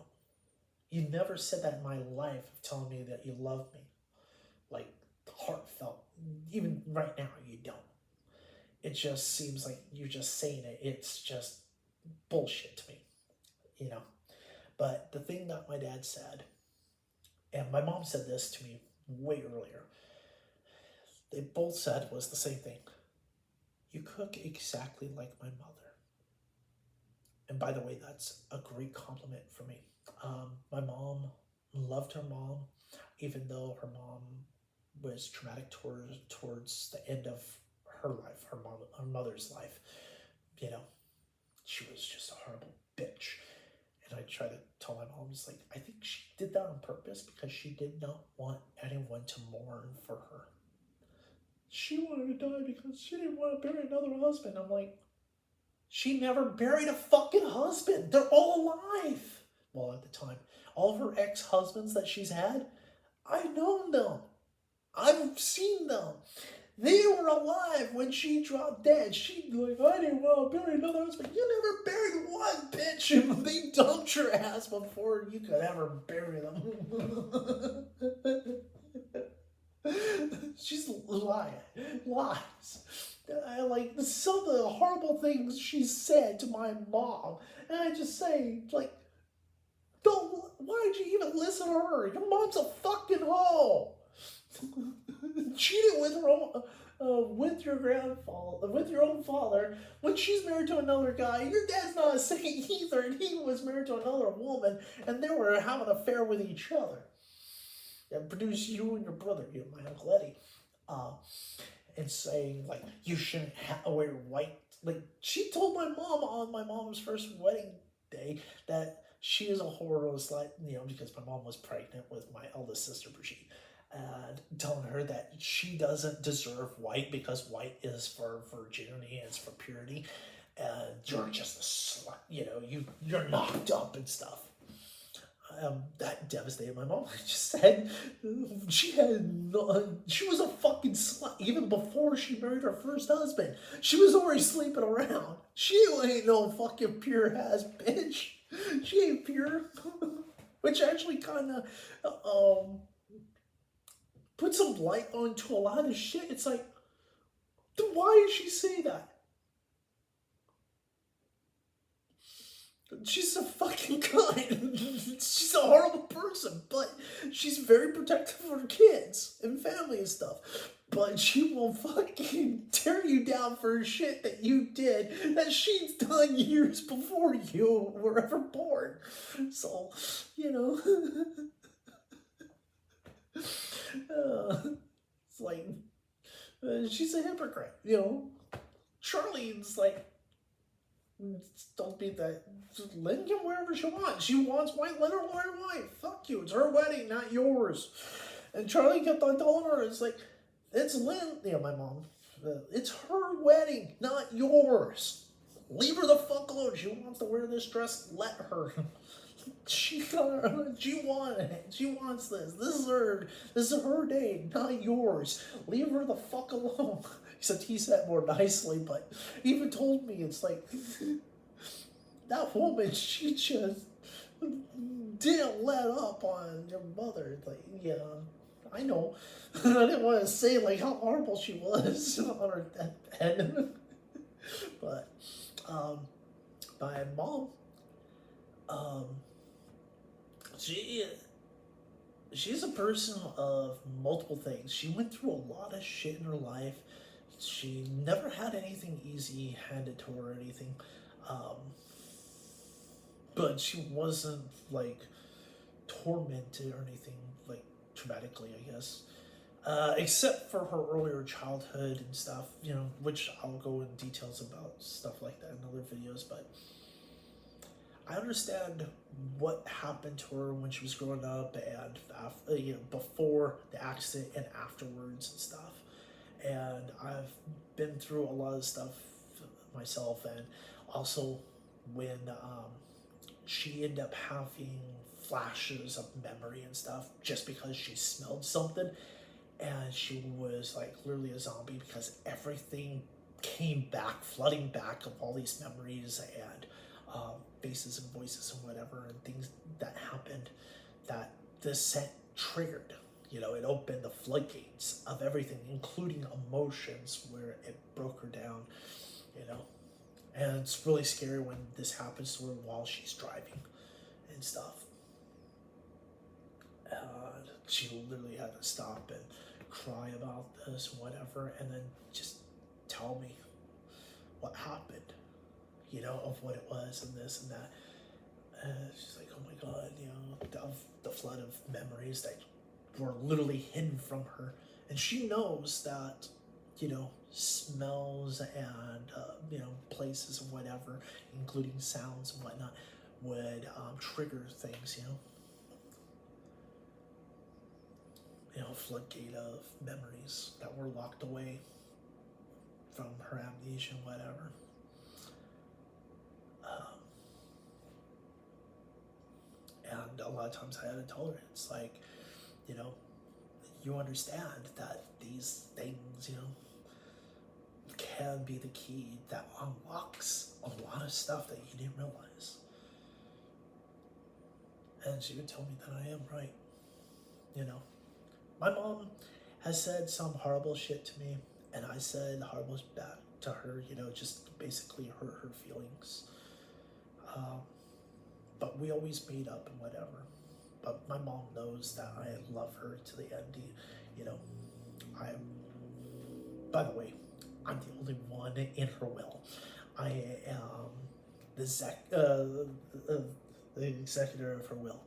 You never said that in my life of telling me that you love me. Like, heartfelt. Even right now, you don't. It just seems like you're just saying it. It's just bullshit to me, But the thing that my dad said, and my mom said this to me way earlier, they both said was the same thing. You cook exactly like my mother. And by the way, that's a great compliment for me. My mom loved her mom, even though her mom was traumatic towards the end of her life, her mother's life. She was just a horrible bitch. And I try to tell my mom, it's like, I think she did that on purpose because she did not want anyone to mourn for her. She wanted to die because she didn't want to bury another husband. I'm like, she never buried a fucking husband. They're all alive. Well, at the time, all of her ex-husbands that she's had, I've known them. I've seen them. They were alive when she dropped dead. She'd like, I didn't want to bury another husband. You never buried one, bitch. And they dumped your ass before you could ever bury them. She's lying. Lies. Like, some of the horrible things she said to my mom. And I just say, like, why did you even listen to her? Your mom's a fucking hoe. Cheated with her own, with your own father when she's married to another guy. Your dad's not a saint either, and he was married to another woman, and they were having an affair with each other. And produced you and your brother, my Uncle Eddie, and saying like you shouldn't wear white. Like, she told my mom on my mom's first wedding day that she is a whore, because my mom was pregnant with my eldest sister Brigitte. And telling her that she doesn't deserve white because white is for virginity and it's for purity. and you're just a slut, you know, you're knocked up and stuff. That devastated my mom. I just said she was a fucking slut even before she married her first husband. She was already sleeping around. She ain't no fucking pure ass bitch. She ain't pure. Which actually kind of put some light onto a lot of shit. It's like, then why did she say that? She's a fucking cunt. She's a horrible person, but she's very protective of her kids and family and stuff. But she will fucking tear you down for shit that you did that she's done years before you were ever born. So, you know, it's like, she's a hypocrite, you know. Charlene's like, don't be that. Lynn can wherever she wants. She wants white, let her wear white. Fuck you. It's her wedding, not yours. And Charlie kept on telling her, it's like, it's Lynn, you know, my mom. It's her wedding, not yours. Leave her the fuck alone. She wants to wear this dress. Let her. She wants it. She wants this. This is her day, not yours. Leave her the fuck alone. Except he said more nicely, but he even told me, it's like, that woman, she just didn't let up on your mother. Like, yeah, I know. I didn't want to say like how horrible she was on her deathbed. But my mom, she's a person of multiple things. She went through a lot of shit in her life. She never had anything easy handed to her or anything. But she wasn't like tormented or anything like traumatically, I guess. Except for her earlier childhood and stuff, you know, which I'll go in details about stuff like that in other videos, but I understand what happened to her when she was growing up and after, you know, before the accident and afterwards and stuff. And I've been through a lot of stuff myself, and also when she ended up having flashes of memory and stuff just because she smelled something, and she was like literally a zombie because everything came back, flooding back of all these memories and faces and voices and whatever, and things that happened that the scent triggered. You know, it opened the floodgates of everything, including emotions, where it broke her down, you know. And it's really scary when this happens to her while she's driving and stuff. She literally had to stop and cry about this, whatever, and then just tell me what happened, you know, of what it was and this and that. She's like, oh my God, you know, the flood of memories that were literally hidden from her. And she knows that, you know, smells and, you know, places and whatever, including sounds and whatnot, would trigger things, you know. You know, a floodgate of memories that were locked away from her amnesia and whatever. And a lot of times I had to tell her, it's like, you know, you understand that these things, you know, can be the key that unlocks a lot of stuff that you didn't realize. And she would tell me that I am right, you know. My mom has said some horrible shit to me, and I said horrible back to her, you know, just basically hurt her feelings. But we always made up and whatever. But my mom knows that I love her to the end. You know, by the way, I'm the only one in her will. I am the executor of her will.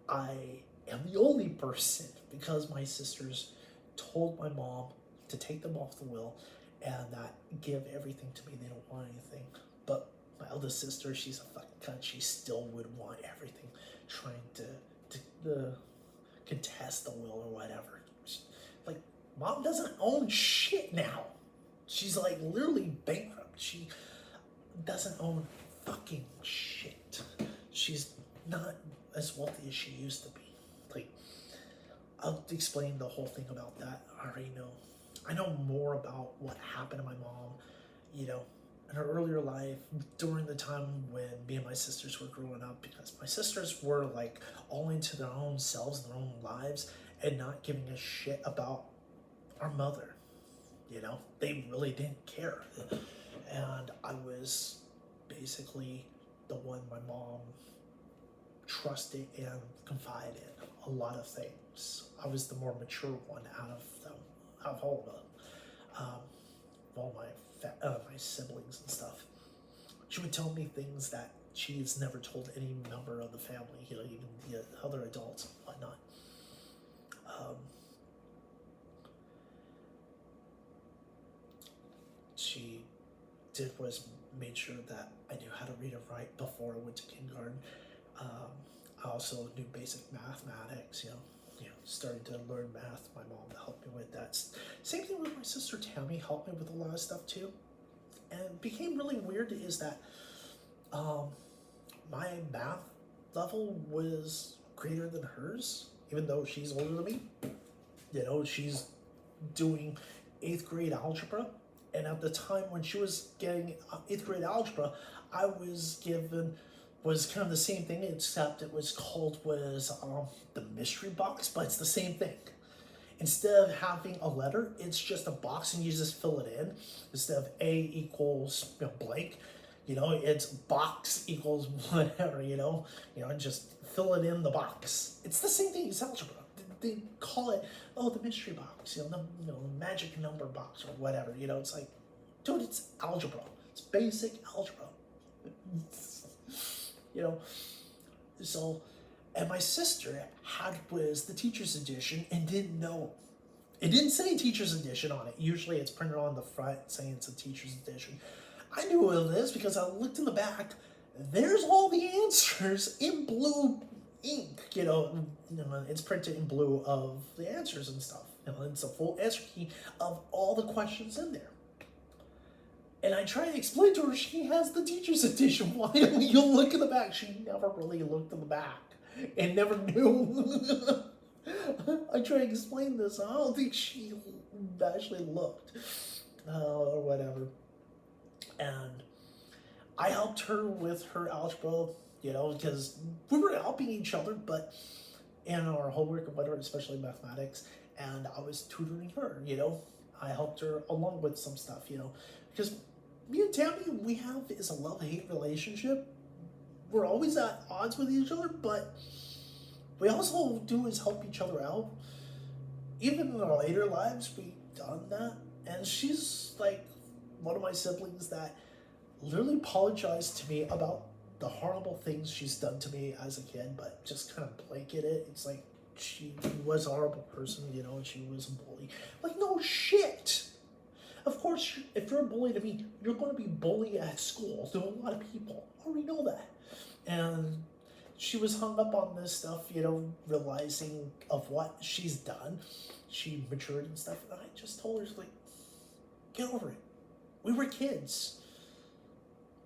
I am the only person, because my sisters told my mom to take them off the will and that give everything to me. They don't want anything. But my eldest sister, she's a fucking cunt. She still would want everything, trying to contest the will or whatever. Like, mom doesn't own shit now. She's like literally bankrupt. doesn't own fucking shit. She's not as wealthy as she used to be. Like, I'll explain the whole thing about that. I already know. I know more about what happened to my mom, you know, in her earlier life, during the time when me and my sisters were growing up, because my sisters were like all into their own selves and their own lives and not giving a shit about our mother. You know, they really didn't care. And I was basically the one my mom trusted and confided in a lot of things. I was the more mature one out of them, out of all of them. All my siblings and stuff. She would tell me things that she's never told any member of the family, you know, even the other adults and whatnot. She did was made sure that I knew how to read and write before I went to kindergarten. I also knew basic mathematics, starting to learn math. My mom helped me with that. Same thing with my sister Tammy, helped me with a lot of stuff too. And it became really weird is that my math level was greater than hers, even though she's older than me. You know, she's doing 8th grade algebra. And at the time when she was getting 8th grade algebra, I was kind of the same thing, except it was the mystery box, but it's the same thing. Instead of having a letter, it's just a box and you just fill it in. Instead of A equals blank, it's box equals whatever, and just fill it in the box. It's the same thing as algebra. They call it, the mystery box, the magic number box or whatever. It's like, dude, it's algebra. It's basic algebra. So, and my sister was the teacher's edition and didn't know. It didn't say teacher's edition on it. Usually it's printed on the front saying it's a teacher's edition. I knew what it is because I looked in the back. There's all the answers in blue ink. It's printed in blue of the answers and stuff. It's a full answer key of all the questions in there. And I tried to explain to her she has the teacher's edition. Why don't you look in the back? She never really looked in the back and never knew. I tried to explain this. I don't think she actually looked or whatever. And I helped her with her algebra, because we were helping each other, but in our homework and whatever, especially mathematics, and I was tutoring her, I helped her along with some stuff, because me and Tammy, we have is a love-hate relationship. We're always at odds with each other, but we also do is help each other out. Even in our later lives, we've done that. And she's like one of my siblings that literally apologized to me about the horrible things she's done to me as a kid, but just kind of blanket it. It's like she was a horrible person, and she was a bully. Like, no shit. Of course, if you're a bully to me, you're going to be bullied at school to a lot of people. I already know that. And she was hung up on this stuff, realizing of what she's done. She matured and stuff. And I just told her, like, get over it. We were kids.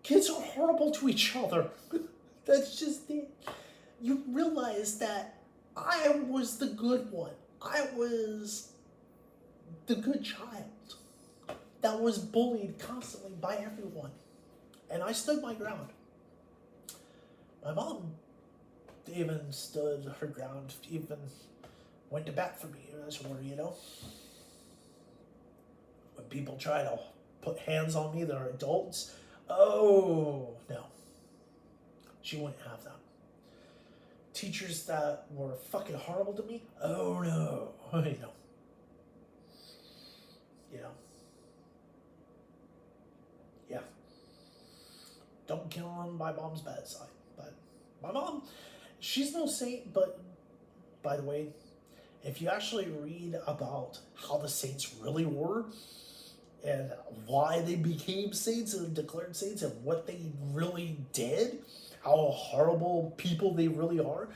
Kids are horrible to each other. That's just it. You realize that I was the good one. I was the good child that was bullied constantly by everyone. And I stood my ground. My mom even stood her ground, even went to bat for me, as it were, When people try to put hands on me that are adults, oh, no. She wouldn't have them. Teachers that were fucking horrible to me, oh, no. Yeah. Don't kill on my mom's bad side. But my mom, she's no saint, but by the way, if you actually read about how the saints really were and why they became saints and declared saints and what they really did, how horrible people they really are,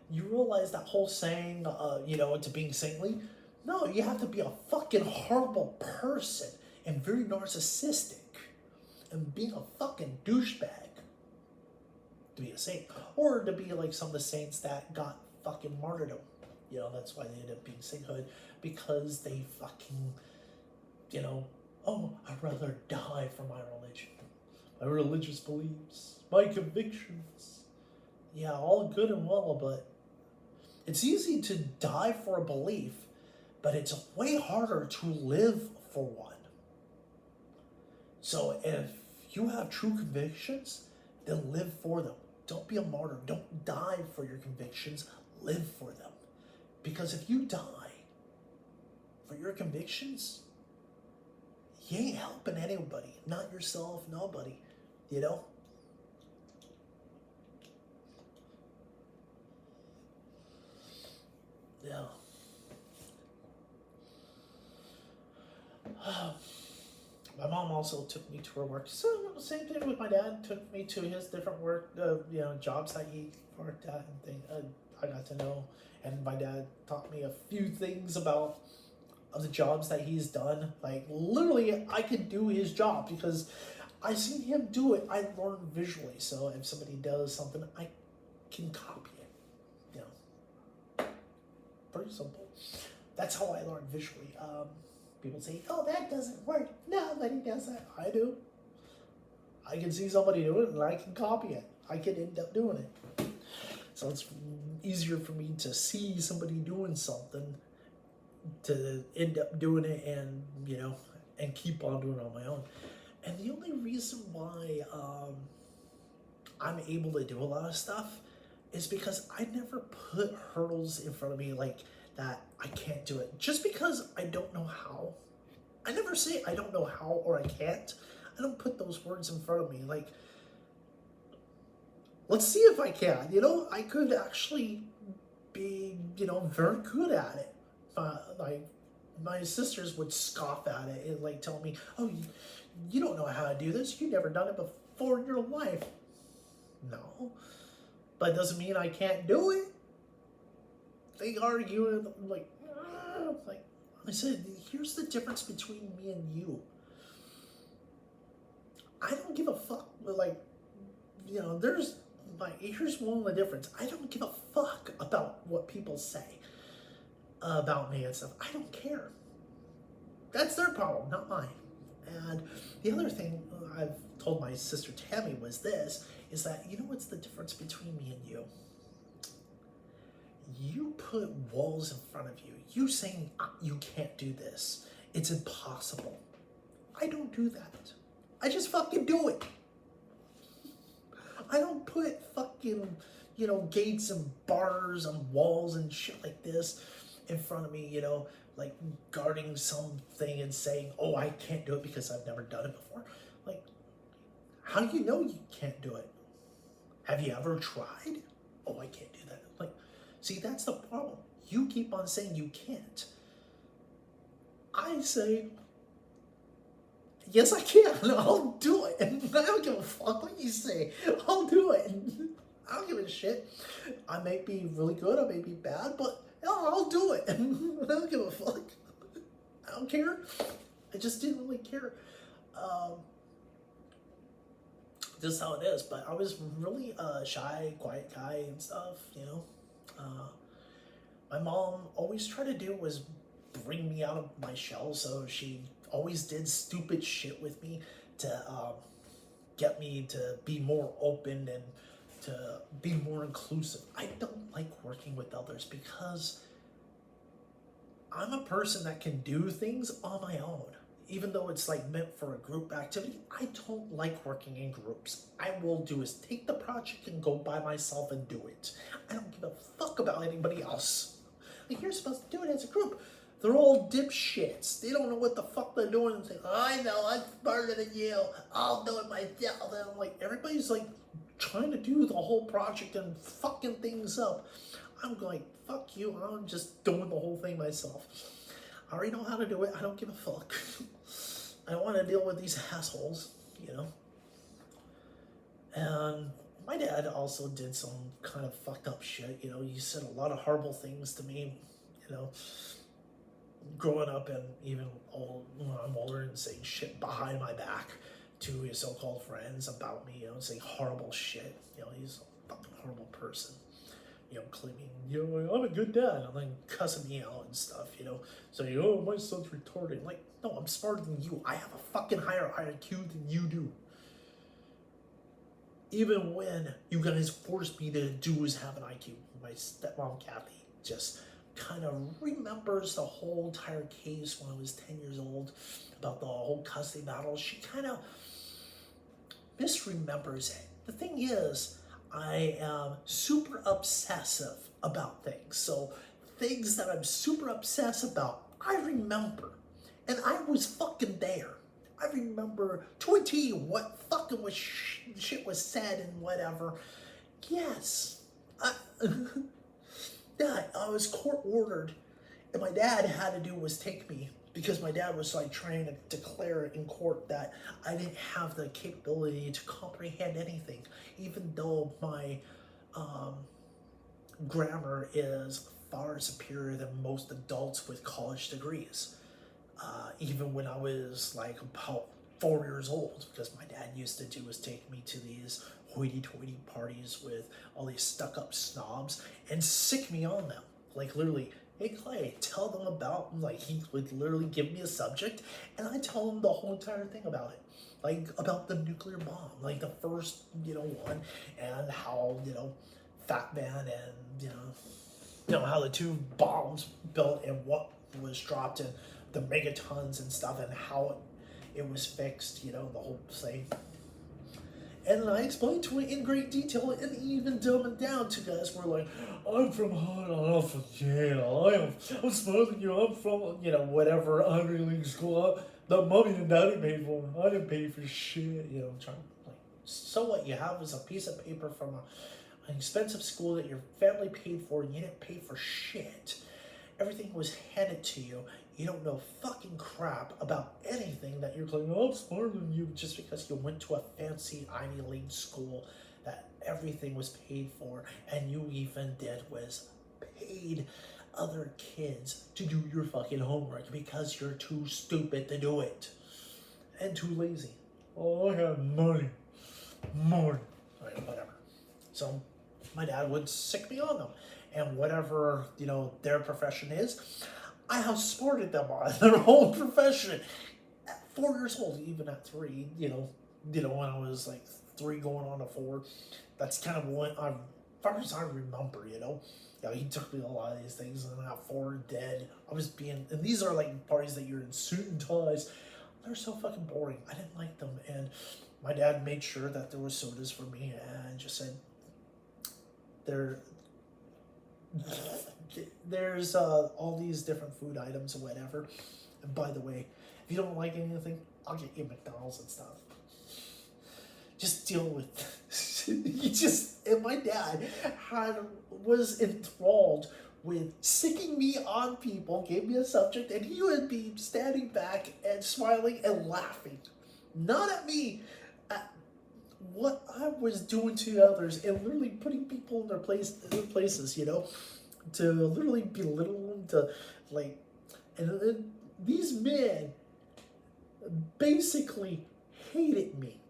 you realize that whole saying, to being saintly, no, you have to be a fucking horrible person and very narcissistic and being a fucking douchebag to be a saint, or to be like some of the saints that got fucking martyrdom. You know, that's why they ended up being sainthood, because they fucking, you know, oh, I'd rather die for my religion, my religious beliefs, my convictions. Yeah, all good and well, but it's easy to die for a belief, but it's way harder to live for one. So if you have true convictions, then live for them. Don't be a martyr. Don't die for your convictions. Live for them. Because if you die for your convictions, you ain't helping anybody. Not yourself, nobody. You know? Yeah. My mom also took me to her work. So same thing with my dad. Took me to his different work, jobs that he worked at and things. I got to know, and my dad taught me a few things about of the jobs that he's done. Like literally, I could do his job because I seen him do it. I learned visually. So if somebody does something, I can copy it. You know, pretty simple. That's how I learned visually. People say, oh, that doesn't work. Nobody does that. I do. I can see somebody do it and I can copy it. I can end up doing it. So it's easier for me to see somebody doing something to end up doing it and, and keep on doing it on my own. And the only reason why I'm able to do a lot of stuff is because I never put hurdles in front of me like that I can't do it. Just because I don't know how. I never say I don't know how or I can't. I don't put those words in front of me. Like, let's see if I can. I could actually be, very good at it. Like, my sisters would scoff at it and like tell me, oh, you don't know how to do this. You've never done it before in your life. No. But it doesn't mean I can't do it. They argue like I said, here's the difference between me and you. I don't give a fuck. Here's one of the difference. I don't give a fuck about what people say about me and stuff. I don't care. That's their problem, not mine. And the other thing I've told my sister Tammy is that, what's the difference between me and you? You put walls in front of you. You saying you can't do this. It's impossible. I don't do that. I just fucking do it. I don't put fucking, gates and bars and walls and shit like this in front of me, like guarding something and saying, oh, I can't do it because I've never done it before. Like, how do you know you can't do it? Have you ever tried? Oh, I can't do that. Like, see, that's the problem. You keep on saying you can't. I say, yes, I can. I'll do it. And I don't give a fuck what you say. I'll do it. I don't give a shit. I may be really good. I may be bad, but I'll do it. I don't give a fuck. I don't care. I just didn't really care. This is how it is. But I was really a shy, quiet guy and stuff, my mom always tried to do was bring me out of my shell, so she always did stupid shit with me to get me to be more open and to be more inclusive. I don't like working with others because I'm a person that can do things on my own. Even though it's like meant for a group activity, I don't like working in groups. I will do is take the project and go by myself and do it. I don't give a fuck about anybody else. Like, you're supposed to do it as a group. They're all dipshits. They don't know what the fuck they're doing and say, I know, I'm smarter than you. I'll do it myself. And I'm like, everybody's like trying to do the whole project and fucking things up. I'm like, fuck you. I'm just doing the whole thing myself. I already know how to do it. I don't give a fuck. I don't want to deal with these assholes, And my dad also did some kind of fucked up shit. He said a lot of horrible things to me, growing up and even when I'm older and saying shit behind my back to his so-called friends about me, saying horrible shit. He's a fucking horrible person. Claiming, I'm a good dad. I'm like cussing me out and stuff, saying, oh, my son's retarded. Like, no, I'm smarter than you. I have a fucking higher IQ than you do. Even when you guys forced me to do is have an IQ. My stepmom, Kathy, just kind of remembers the whole entire case when I was 10 years old about the whole custody battle. She kind of misremembers it. The thing is, I am super obsessive about things. So things that I'm super obsessed about, I remember. And I was fucking there. I remember to a T what fucking shit was said and whatever. Yes. Yeah, I was court ordered. And my dad had to do was take me, because my dad was like trying to declare in court that I didn't have the capability to comprehend anything, even though my grammar is far superior than most adults with college degrees. Even when I was like about 4 years old, because my dad used to do was take me to these hoity-toity parties with all these stuck-up snobs and sick me on them. Like literally, hey Clay, tell them about, like he would literally give me a subject and I tell him the whole entire thing about it. Like about the nuclear bomb, like the first, one, and how, Fat Man and, how the two bombs built and what was dropped and the megatons and stuff and how it was fixed, the whole thing. And I explained to it in great detail and even dumbing down to guys who were like, I'm from Alpha Yale, I'm smarter than you, I'm from, whatever Ivy League school, the mommy and daddy paid for, I didn't pay for shit, trying like, so what you have is a piece of paper from an expensive school that your family paid for and you didn't pay for shit. Everything was handed to you. You don't know fucking crap about anything that you're claiming, I'm smarter than you, just because you went to a fancy Ivy League school that everything was paid for, and you even did was paid other kids to do your fucking homework because you're too stupid to do it. And too lazy. Oh, I have money. Alright, whatever. So, my dad would sick me on them. And whatever, their profession is, I outsmarted them on their whole profession. At 4 years old, even at 3, when I was like 3 going on to 4, that's kind of what as far as I remember, he took me to a lot of these things, and at 4, dead. And these are like parties that you're in suit and ties. They're so fucking boring. I didn't like them, and my dad made sure that there was sodas for me, and just said, there's all these different food items or whatever. And by the way, if you don't like anything, I'll get you McDonald's and stuff. Just deal with and my dad was enthralled with sicking me on people, gave me a subject, and he would be standing back and smiling and laughing. Not at me, at what I was doing to others, and literally putting people in their places, to literally belittle them, to like, and these men basically hated me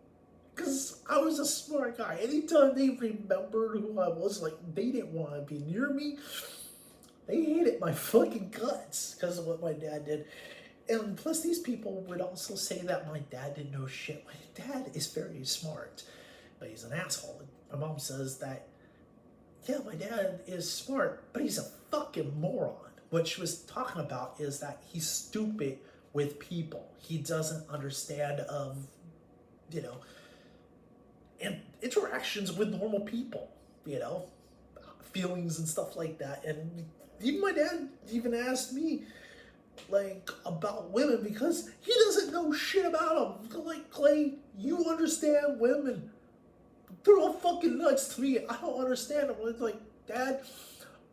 because I was a smart guy. Anytime they remembered who I was, like, they didn't want to be near me. They hated my fucking guts because of what my dad did. And plus, these people would also say that my dad didn't know shit. My dad is very smart, but he's an asshole. My mom says that, yeah, my dad is smart, but he's a fucking moron. What she was talking about is that he's stupid with people. He doesn't understand of, and interactions with normal people, feelings and stuff like that. And even my dad even asked me, like, about women, because he doesn't know shit about them. Like, Clay, you understand women. They're all fucking nuts to me. I don't understand them. It's like, Dad,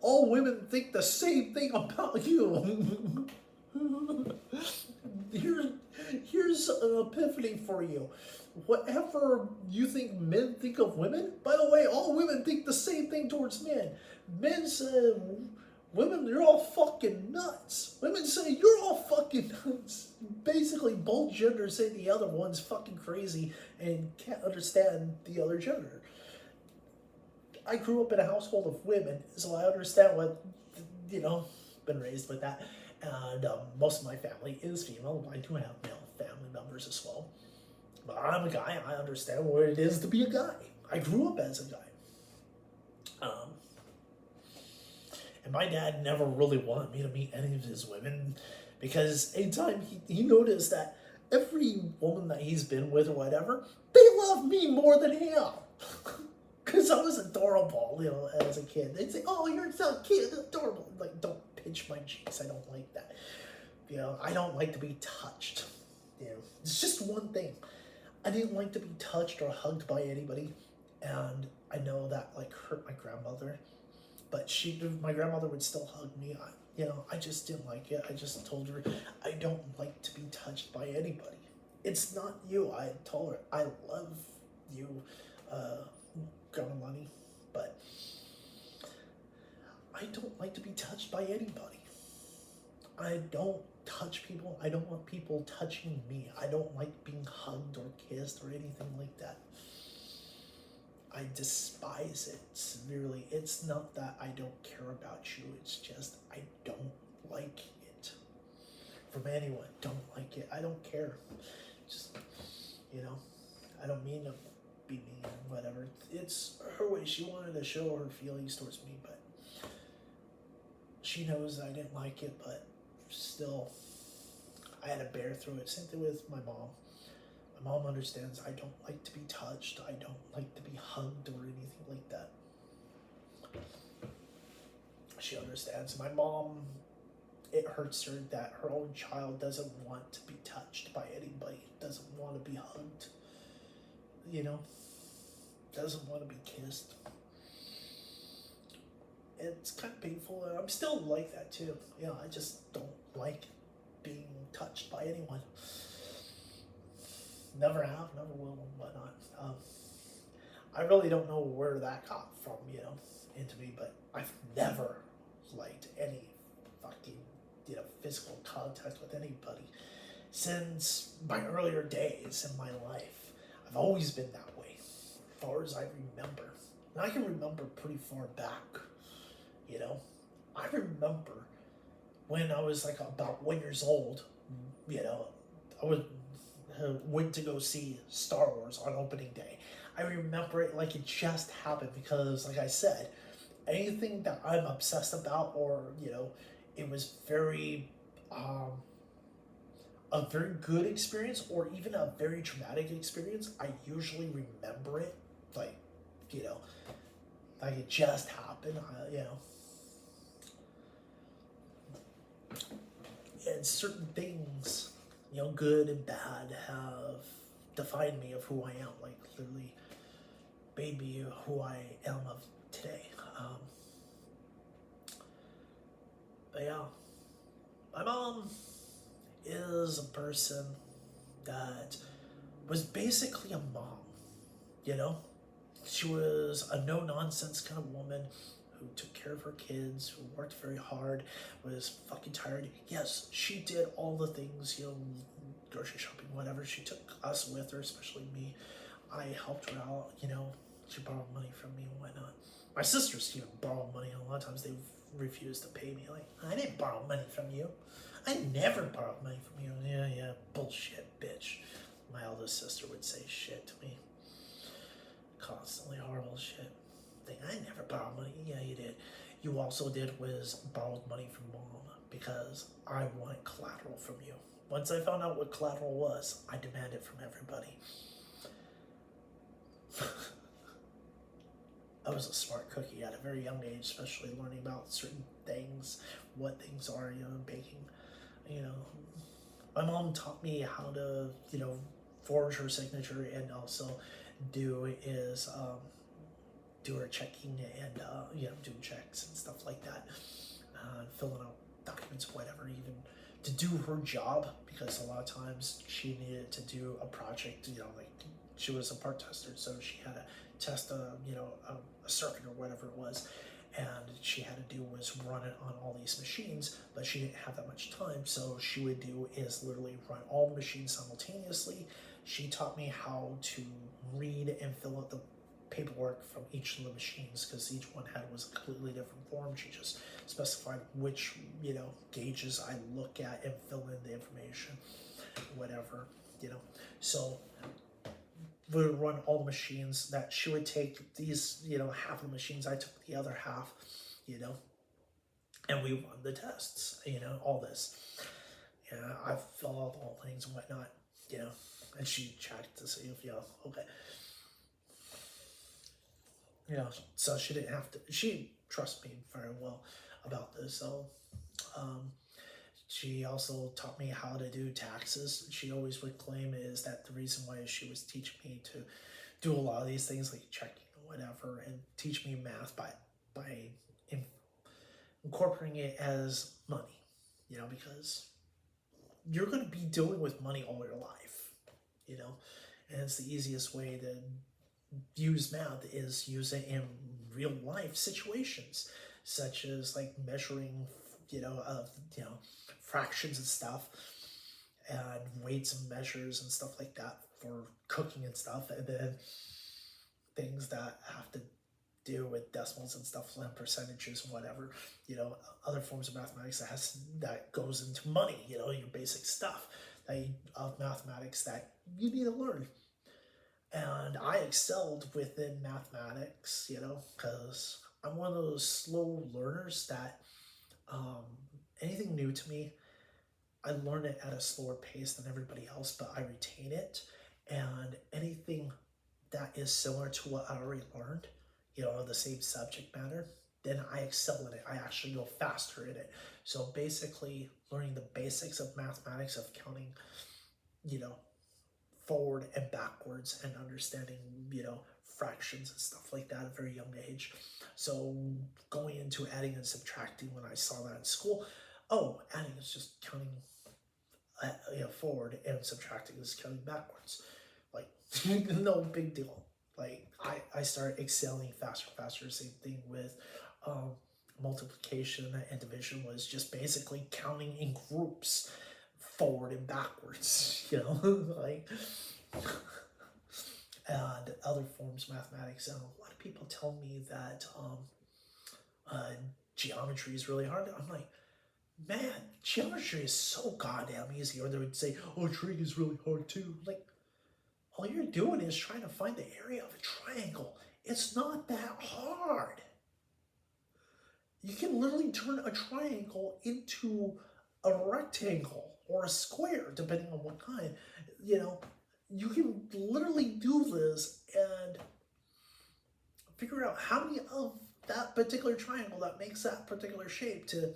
all women think the same thing about you. Here's an epiphany for you. Whatever you think men think of women, by the way, all women think the same thing towards men. Men say, women, you're all fucking nuts. Women say, you're all fucking nuts. basically both genders say the other one's fucking crazy and can't understand the other gender. I grew up in a household of women, so I understand what, been raised with that. And most of my family is female. I do have male family members as well. But I'm a guy. I understand what it is to be a guy. I grew up as a guy. And my dad never really wanted me to meet any of his women because anytime he noticed that every woman that he's been with or whatever, they love me more than him. Because I was adorable, as a kid. They'd say, oh, you're so cute, adorable. Like, don't pinch my cheeks. I don't like that. I don't like to be touched. It's just one thing. I didn't like to be touched or hugged by anybody. And I know that, hurt my grandmother. But my grandmother would still hug me. I just didn't like it. I just told her, I don't like to be touched by anybody. It's not you. I told her, I love you, Grandma Lonnie, but I don't like to be touched by anybody. I don't touch people. I don't want people touching me. I don't like being hugged or kissed or anything like that. I despise it severely. It's not that I don't care about you. It's just I don't like it. From anyone, don't like it. I don't care. Just, I don't mean to be mean or whatever. It's her way. She wanted to show her feelings towards me, but she knows I didn't like it, but still, I had to bear through it. Same thing with my mom. My mom understands I don't like to be touched. I don't like to be hugged or anything like that. She understands. My mom, it hurts her that her own child doesn't want to be touched by anybody, doesn't want to be hugged, doesn't want to be kissed. It's kind of painful, and I'm still like that too. I just don't like being touched by anyone. Never have, never will, and whatnot. I really don't know where that got from, into me, but I've never liked any fucking, physical contact with anybody since my earlier days in my life. I've always been that way, as far as I remember. And I can remember pretty far back, I remember when I was about 1 year old, I went to go see Star Wars on opening day. I remember it like it just happened because, like I said, anything that I'm obsessed about or, it was very, a very good experience or even a very traumatic experience, I usually remember it like it just happened, And certain things, good and bad, have defined me of who I am, literally made me who I am of today. But yeah, my mom is a person that was basically a mom, She was a no-nonsense kind of woman who took care of her kids, who worked very hard, was fucking tired. Yes, she did all the things, grocery shopping, whatever. She took us with her, especially me. I helped her out, she borrowed money from me and whatnot. My sisters, borrow money, and a lot of times they refuse to pay me. I didn't borrow money from you. I never borrowed money from you. Yeah, bullshit, bitch. My eldest sister would say shit to me. Constantly horrible shit. I never borrowed money. Yeah, you did. You also did was borrowed money from mom because I wanted collateral from you. Once I found out what collateral was, I demanded from everybody. I was a smart cookie at a very young age, especially learning about certain things, what things are, in baking. My mom taught me how to, forge her signature and also do her checking and, do checks and stuff like that, filling out documents, whatever, even to do her job, because a lot of times she needed to do a project, she was a part tester, so she had to test a circuit or whatever it was, and she had to do was run it on all these machines, but she didn't have that much time. So she would do is literally run all the machines simultaneously. She taught me how to read and fill out the paperwork from each of the machines, because each one had was a completely different form. She just specified which gauges I look at and fill in the information, whatever. So we would run all the machines. That she would take these, half of the machines, I took the other half, and we run the tests, all this. Yeah, I fill out all things and whatnot, and she checked to see if, okay. So she didn't have to, she trusts me very well about this. So, she also taught me how to do taxes. She always would claim is that the reason why she was teaching me to do a lot of these things like checking or whatever, and teach me math by incorporating it as money, because you're going to be dealing with money all your life, and it's the easiest way to use math is use it in real life situations, such as like measuring, fractions and stuff, and weights and measures and stuff like that for cooking and stuff, and then things that have to do with decimals and stuff and percentages and whatever, other forms of mathematics that goes into money, your basic stuff of mathematics that you need to learn. And I excelled within mathematics, because I'm one of those slow learners that anything new to me, I learn it at a slower pace than everybody else, but I retain it. And anything that is similar to what I already learned, the same subject matter, then I excel in it. I actually go faster in it. So basically, learning the basics of mathematics, of counting, forward and backwards, and understanding, fractions and stuff like that at a very young age. So going into adding and subtracting, when I saw that in school, adding is just counting forward, and subtracting is counting backwards. Like, no big deal. Like, I started excelling faster. Same thing with multiplication and division, was just basically counting in groups, forward and backwards, like, and other forms of mathematics. And a lot of people tell me that geometry is really hard. I'm like, man, geometry is so goddamn easy. Or they would say, trig is really hard too. Like, all you're doing is trying to find the area of a triangle. It's not that hard. You can literally turn a triangle into a rectangle or a square, depending on what kind. You can literally do this and figure out how many of that particular triangle that makes that particular shape to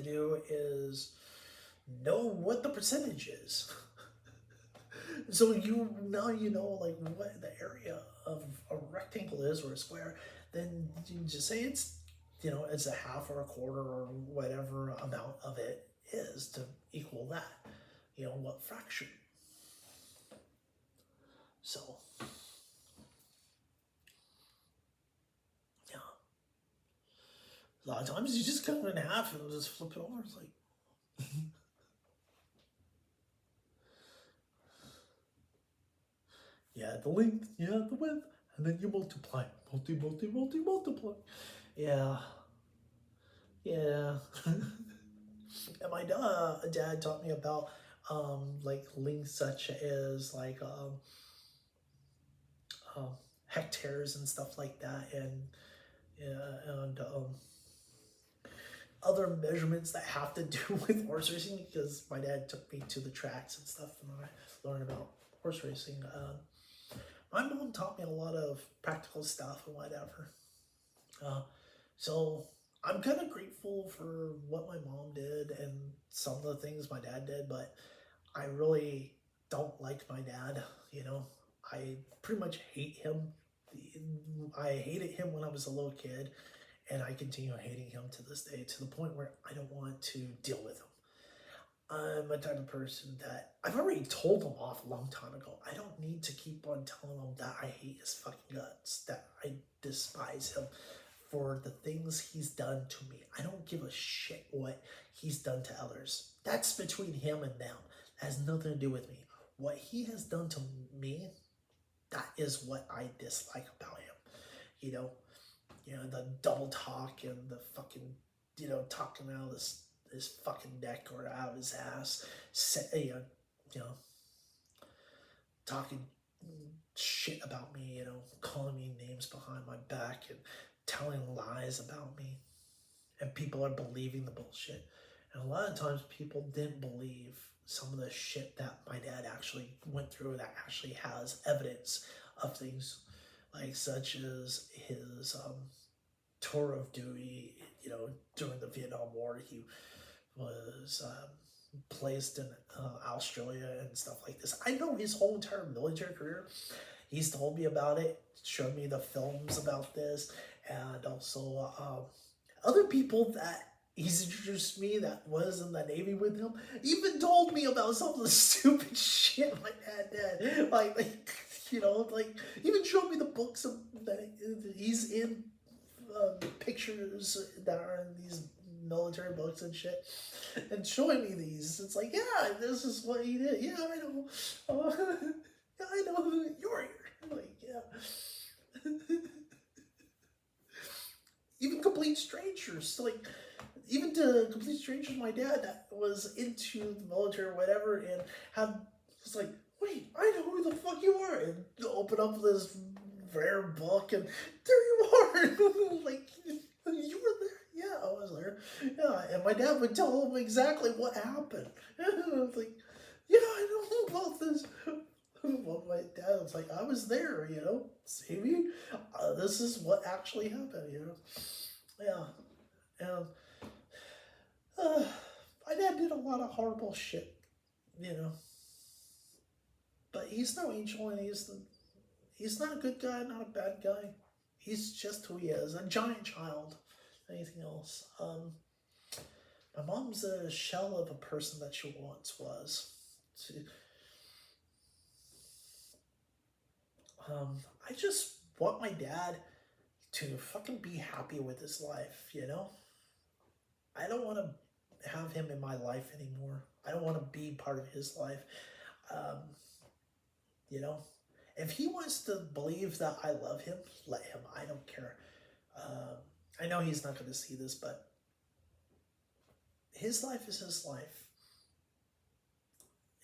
do is know what the percentage is. So now like what the area of a rectangle is, or a square. Then you just say it's it's a half or a quarter or whatever amount of it is to equal that. What fraction. So yeah, a lot of times you just cut it in half and just flip it over. It's like yeah, the length, yeah, the width, and then you multiply. Multiply. Yeah. And my dad taught me about like lengths such as like hectares and stuff like that, and other measurements that have to do with horse racing, because my dad took me to the tracks and stuff, and I learned about horse racing. My mom taught me a lot of practical stuff and whatever. So I'm kind of grateful for what my mom did and some of the things my dad did, but I really don't like my dad. I pretty much hate him. I hated him when I was a little kid, and I continue hating him to this day, to the point where I don't want to deal with him. I'm a type of person that I've already told him off a long time ago. I don't need to keep on telling him that I hate his fucking guts, that I despise him for the things he's done to me. I don't give a shit what he's done to others. That's between him and them. That has nothing to do with me. What he has done to me, that is what I dislike about him. The double talk and the fucking, talking out of his fucking neck or out of his ass, talking shit about me, calling me names behind my back and telling lies about me. And people are believing the bullshit. And a lot of times people didn't believe some of the shit that my dad actually went through that actually has evidence of things, like such as his tour of duty, during the Vietnam War. He was placed in Australia and stuff like this. I know his whole entire military career. He's told me about it, showed me the films about this, and also other people that he's introduced me that was in the Navy with him even told me about some of the stupid shit my dad did. Like even showed me the books that he's in, pictures that are in these military books and shit, and showing me these. It's like, yeah, this is what he did. Yeah, I know. Yeah, I know. You're here. Like, yeah. Even complete strangers, like, even to complete strangers, my dad that was into the military or whatever, and was like, wait, I know who the fuck you are, and open up this rare book, and there you are. Like, you were there. Yeah, I was there. Yeah, and my dad would tell him exactly what happened. It's like, yeah, I know about this. Well, my dad was like, I was there, see me? This is what actually happened, Yeah. And my dad did a lot of horrible shit, But he's no angel, and he's not a good guy, not a bad guy. He's just who he is, a giant child. Anything else? My mom's a shell of a person that she once was. I just want my dad to fucking be happy with his life, I don't want to have him in my life anymore. I don't want to be part of his life. If he wants to believe that I love him, let him. I don't care. I know he's not going to see this, but his life is his life.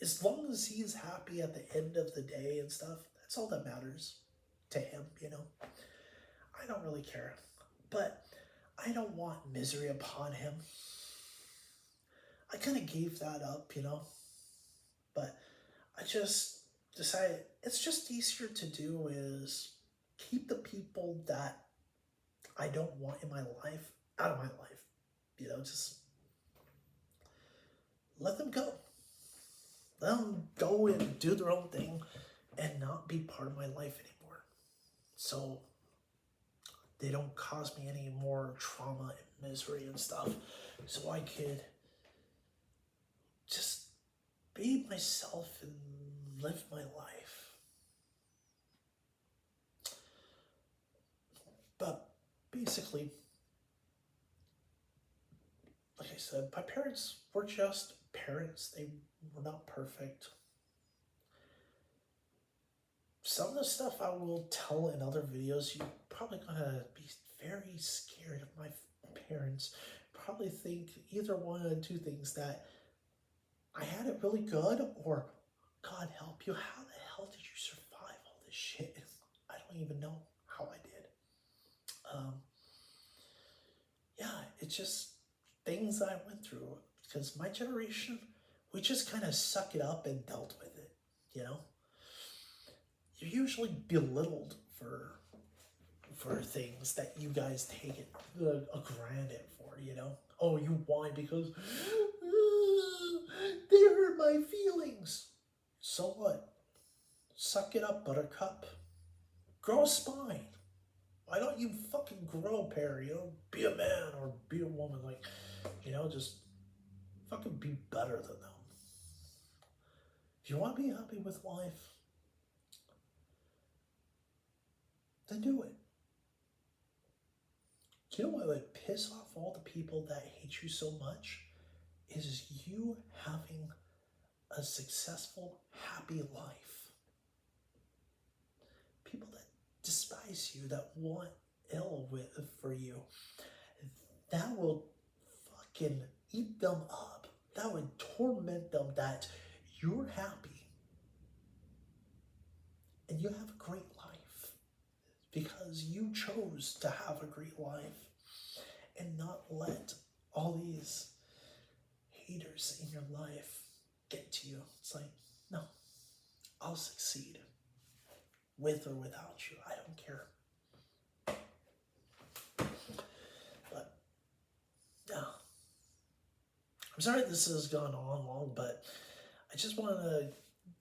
As long as he's happy at the end of the day and stuff, that's all that matters to him, I don't really care. But I don't want misery upon him. I kind of gave that up, But I just decided it's just easier to do is keep the people that I don't want in my life out of my life. Just let them go. Let them go and do their own thing and not be part of my life anymore. So they don't cause me any more trauma and misery and stuff. So I could just be myself and live my life. But basically, like I said, my parents were just parents. They were not perfect. Some of the stuff I will tell in other videos, you're probably gonna be very scared of my parents. Probably think either one of the two things, that I had it really good, or God help you, how the hell did you survive all this shit? I don't even know how I did. Yeah, it's just things I went through, because my generation, we just kind of suck it up and dealt with it, You're usually belittled for things that you guys take it granted for, Oh, you whine because they hurt my feelings. So what? Suck it up, buttercup. Grow a spine. Why don't you fucking grow a pair, Be a man or be a woman, like, just fucking be better than them. If you want to be happy with life, then do it. You know what would piss off all the people that hate you so much? Is you having a successful, happy life. People that despise you, that want ill for you, that will fucking eat them up. That would torment them that you're happy and you have a great life because you chose to have a great life and not let all these haters in your life get to you. It's like, no, I'll succeed with or without you. I don't care. But yeah, I'm sorry this has gone on long, but I just want to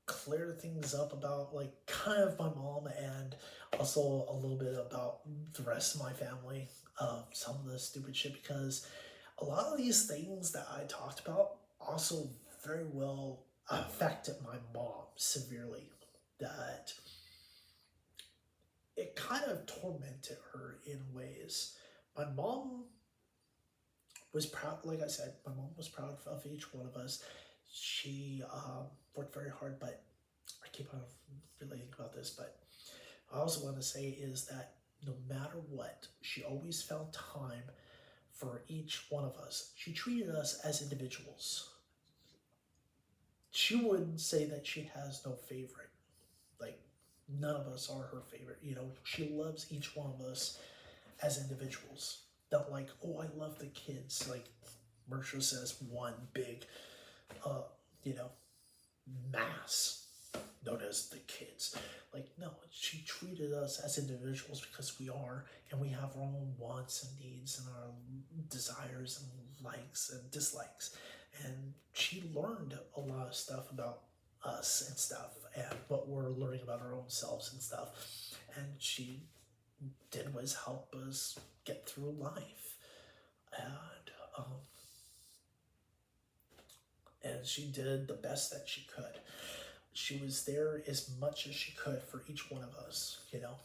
clear things up about like kind of my mom and also a little bit about the rest of my family, some of the stupid shit, because a lot of these things that I talked about also very well affected my mom severely. That it kind of tormented her in ways. My mom was proud, like I said, my mom was proud of each one of us. She worked very hard, but I keep on relating about this, but I also want to say is that no matter what, she always found time for each one of us. She treated us as individuals. She wouldn't say that she has no favorite. Like, none of us are her favorite. You know, she loves each one of us as individuals. Not like, oh, I love the kids. Like Mersha says, one big, you know, mass known as the kids. Like, no, she treated us as individuals because we are, and we have our own wants and needs and our desires and likes and dislikes. And she learned a lot of stuff about us and stuff, and what we're learning about our own selves and stuff. And she did was help us get through life. And she did the best that she could. She was there as much as she could for each one of us, you know.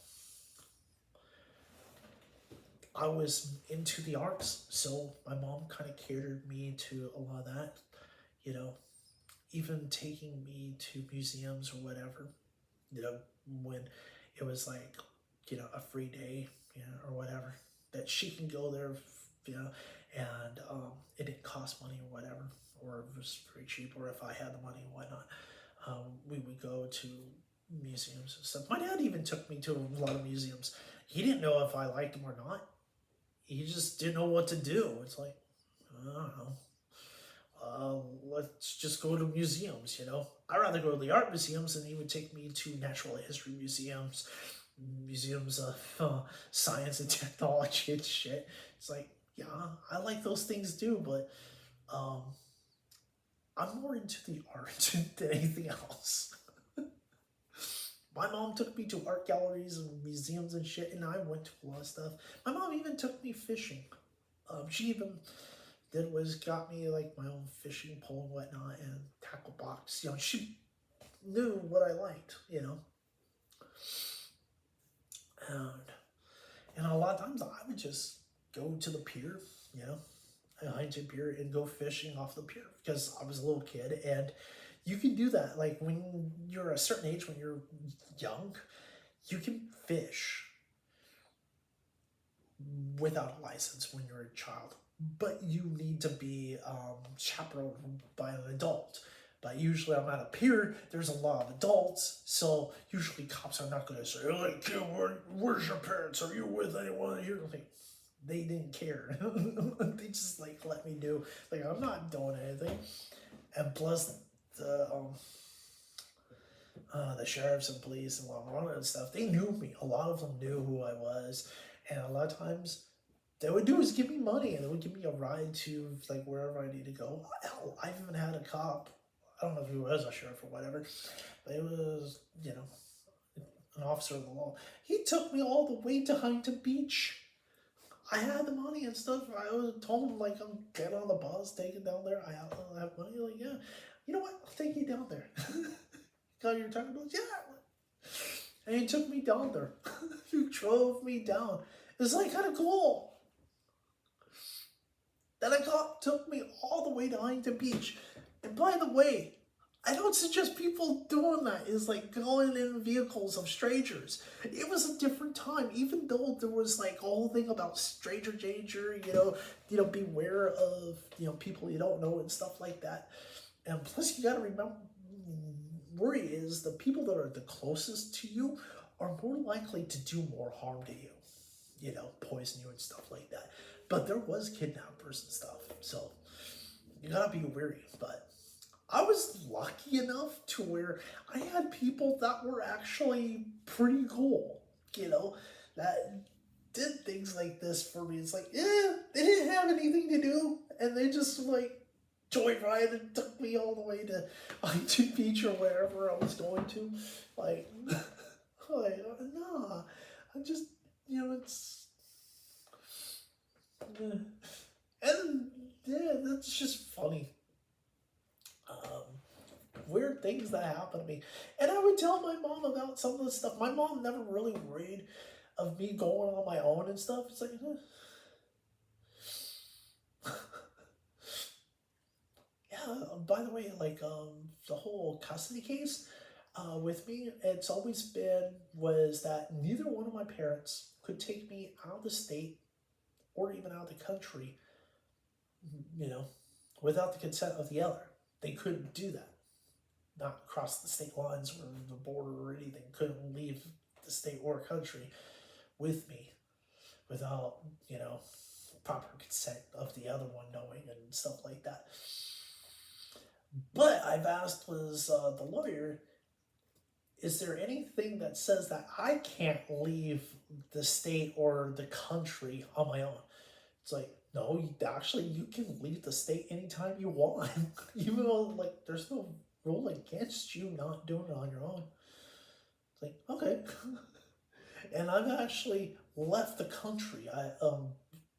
I was into the arts, so my mom kind of catered me to a lot of that, you know, even taking me to museums or whatever, you know, when it was like, you know, a free day, you know, or whatever, that she can go there, you know, and it didn't cost money or whatever, or it was pretty cheap, or if I had the money and whatnot. We would go to museums and stuff. My dad even took me to a lot of museums. He didn't know if I liked them or not. He just didn't know what to do. It's like, I don't know. Let's just go to museums, you know. I'd rather go to the art museums, and he would take me to natural history museums, museums of science and technology and shit. It's like, yeah, I like those things too, but I'm more into the art than anything else. My mom took me to art galleries and museums and shit, and I went to a lot of stuff. My mom even took me fishing. She even got me like my own fishing pole and whatnot and tackle box. You know, she knew what I liked, you know. And a lot of times I would just go to the pier, you know, Huntington Pier, and go fishing off the pier because I was a little kid, and you can do that. Like when you're a certain age, when you're young, you can fish without a license when you're a child, but you need to be chaperoned by an adult. But usually I'm at a pier, there's a lot of adults, so usually cops are not going to say, like, kid, where's your parents? Are you with anyone here? Like, they didn't care. They just like let me do, like, I'm not doing anything. And plus the sheriffs and police and law and stuff, they knew me. A lot of them knew who I was, and a lot of times they would do is give me money, and they would give me a ride to like wherever I need to go. Hell, I've even had a cop, I don't know if he was a sheriff or whatever, but it was, you know, an officer of the law. He took me all the way to Huntington Beach. I had the money and stuff. I was told him, like, I'm getting on the bus, take it down there. I have money. Like, yeah, you know what? I'll take you down there. Got your time? Yeah. And he took me down there. He drove me down. It was like kind of cool. that took me all the way to Huntington Beach. And by the way, I don't suggest people doing that is like going in vehicles of strangers. It was a different time, even though there was like a whole thing about stranger danger, beware of, people you don't know and stuff like that. And plus you gotta remember, worry is the people that are the closest to you are more likely to do more harm to you, poison you and stuff like that. But there was kidnappers and stuff, so you gotta be wary. But I was lucky enough to where I had people that were actually pretty cool, that did things like this for me. It's like, yeah, they didn't have anything to do, and they just like joyride and took me all the way to Huntington Beach or wherever I was going to. Like, nah, I just, it's, and yeah, that's just funny. Weird things that happen to me. And I would tell my mom about some of the stuff. My mom never really worried of me going on my own and stuff. It's like, yeah, by the way, like, the whole custody case with me, it's always been was that neither one of my parents could take me out of the state or even out of the country, without the consent of the other. They couldn't do that. Not cross the state lines or the border or anything. Couldn't leave the state or country with me without, proper consent of the other one knowing and stuff like that. But I've asked the lawyer, is there anything that says that I can't leave the state or the country on my own? It's like, no, you can leave the state anytime you want. Even though, like, there's no rule against you not doing it on your own. It's like, okay. And I've actually left the country.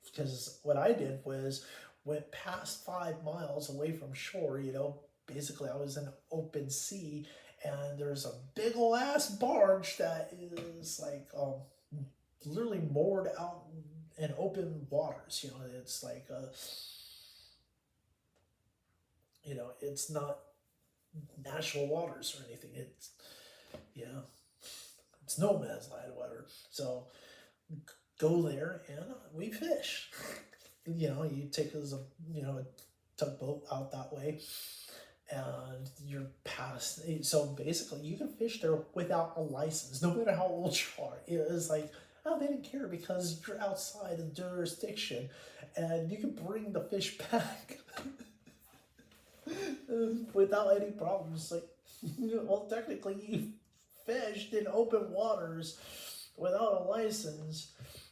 Because what I did was went past 5 miles away from shore, basically I was in open sea, and there's a big ol' ass barge that is like literally moored out in open waters. It's like it's not national waters or anything. It's it's no man's land or whatever. So go there and we fish. You take as a tugboat out that way, and you're past. So basically, you can fish there without a license, no matter how old you are. It was like, oh, they didn't care because you're outside the jurisdiction, and you can bring the fish back without any problems. Like, well, technically, you fished in open waters without a license,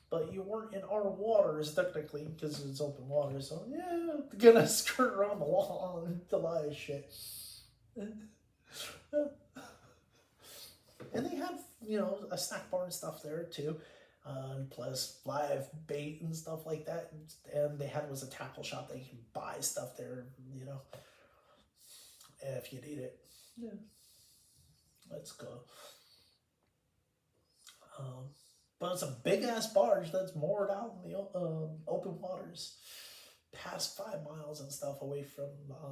but you weren't in our waters technically because it's open water. So yeah, gonna skirt around the law and deny shit. And they have a snack bar and stuff there too, plus live bait and stuff like that. And they had was a tackle shop that you can buy stuff there, if you need it. Yeah, let's go. But it's a big ass barge that's moored out in the open waters, past 5 miles and stuff away from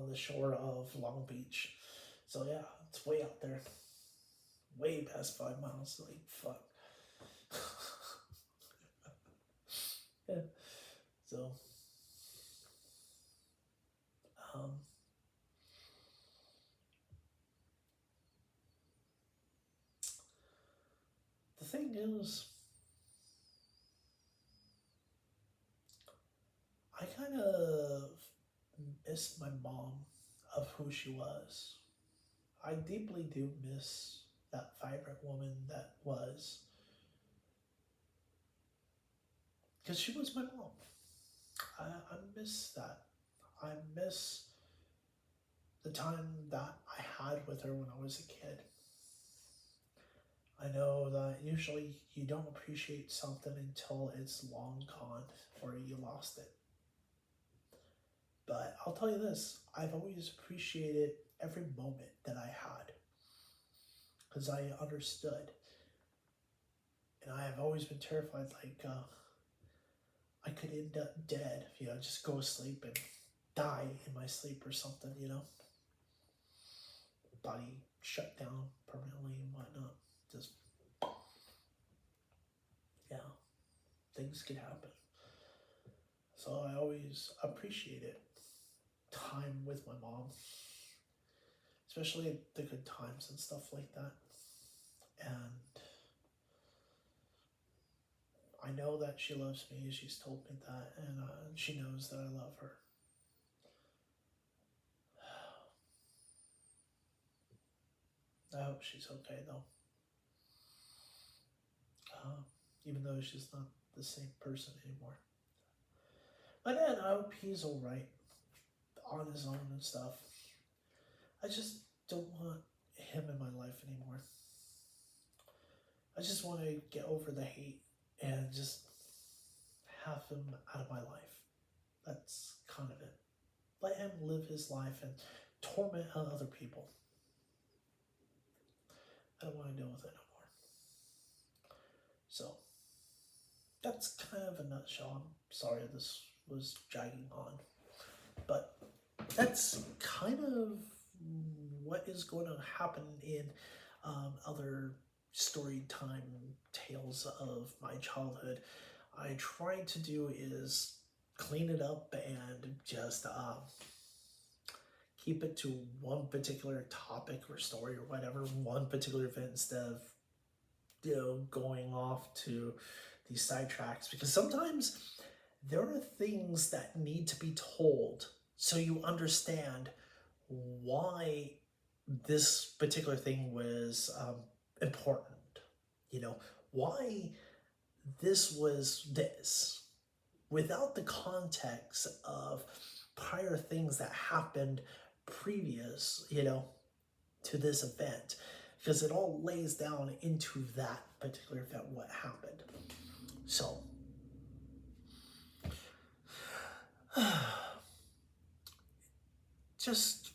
the shore of Long Beach. So yeah, it's way out there, way past 5 miles. Like, fuck. Yeah. So, the thing is, I kind of miss my mom of who she was. I deeply do miss that vibrant woman that was. Because she was my mom. I miss that. I miss the time that I had with her when I was a kid. I know that usually you don't appreciate something until it's long gone or you lost it. But I'll tell you this, I've always appreciated every moment that I had because I understood. And I have always been terrified, like, I could end up dead, just go to sleep and die in my sleep or something, body shut down permanently and whatnot. Just, yeah, things can happen. So I always appreciated time with my mom, especially the good times and stuff like that. And I know that she loves me. She's told me that, and she knows that I love her. I hope she's okay though. Even though she's not the same person anymore. My dad, I hope he's alright on his own and stuff. I just don't want him in my life anymore. I just want to get over the hate and just have him out of my life. That's kind of it. Let him live his life and torment other people. I don't want to deal with it no more. So, that's kind of a nutshell. I'm sorry this was dragging on. But that's kind of what is going to happen in other story time tales of my childhood. I try to do is clean it up and just keep it to one particular topic or story or whatever, one particular event instead of going off to these sidetracks, because sometimes there are things that need to be told so you understand why this particular thing was important. Why this was this, without the context of prior things that happened previous, to this event, because it all lays down into that particular event, what happened. So, just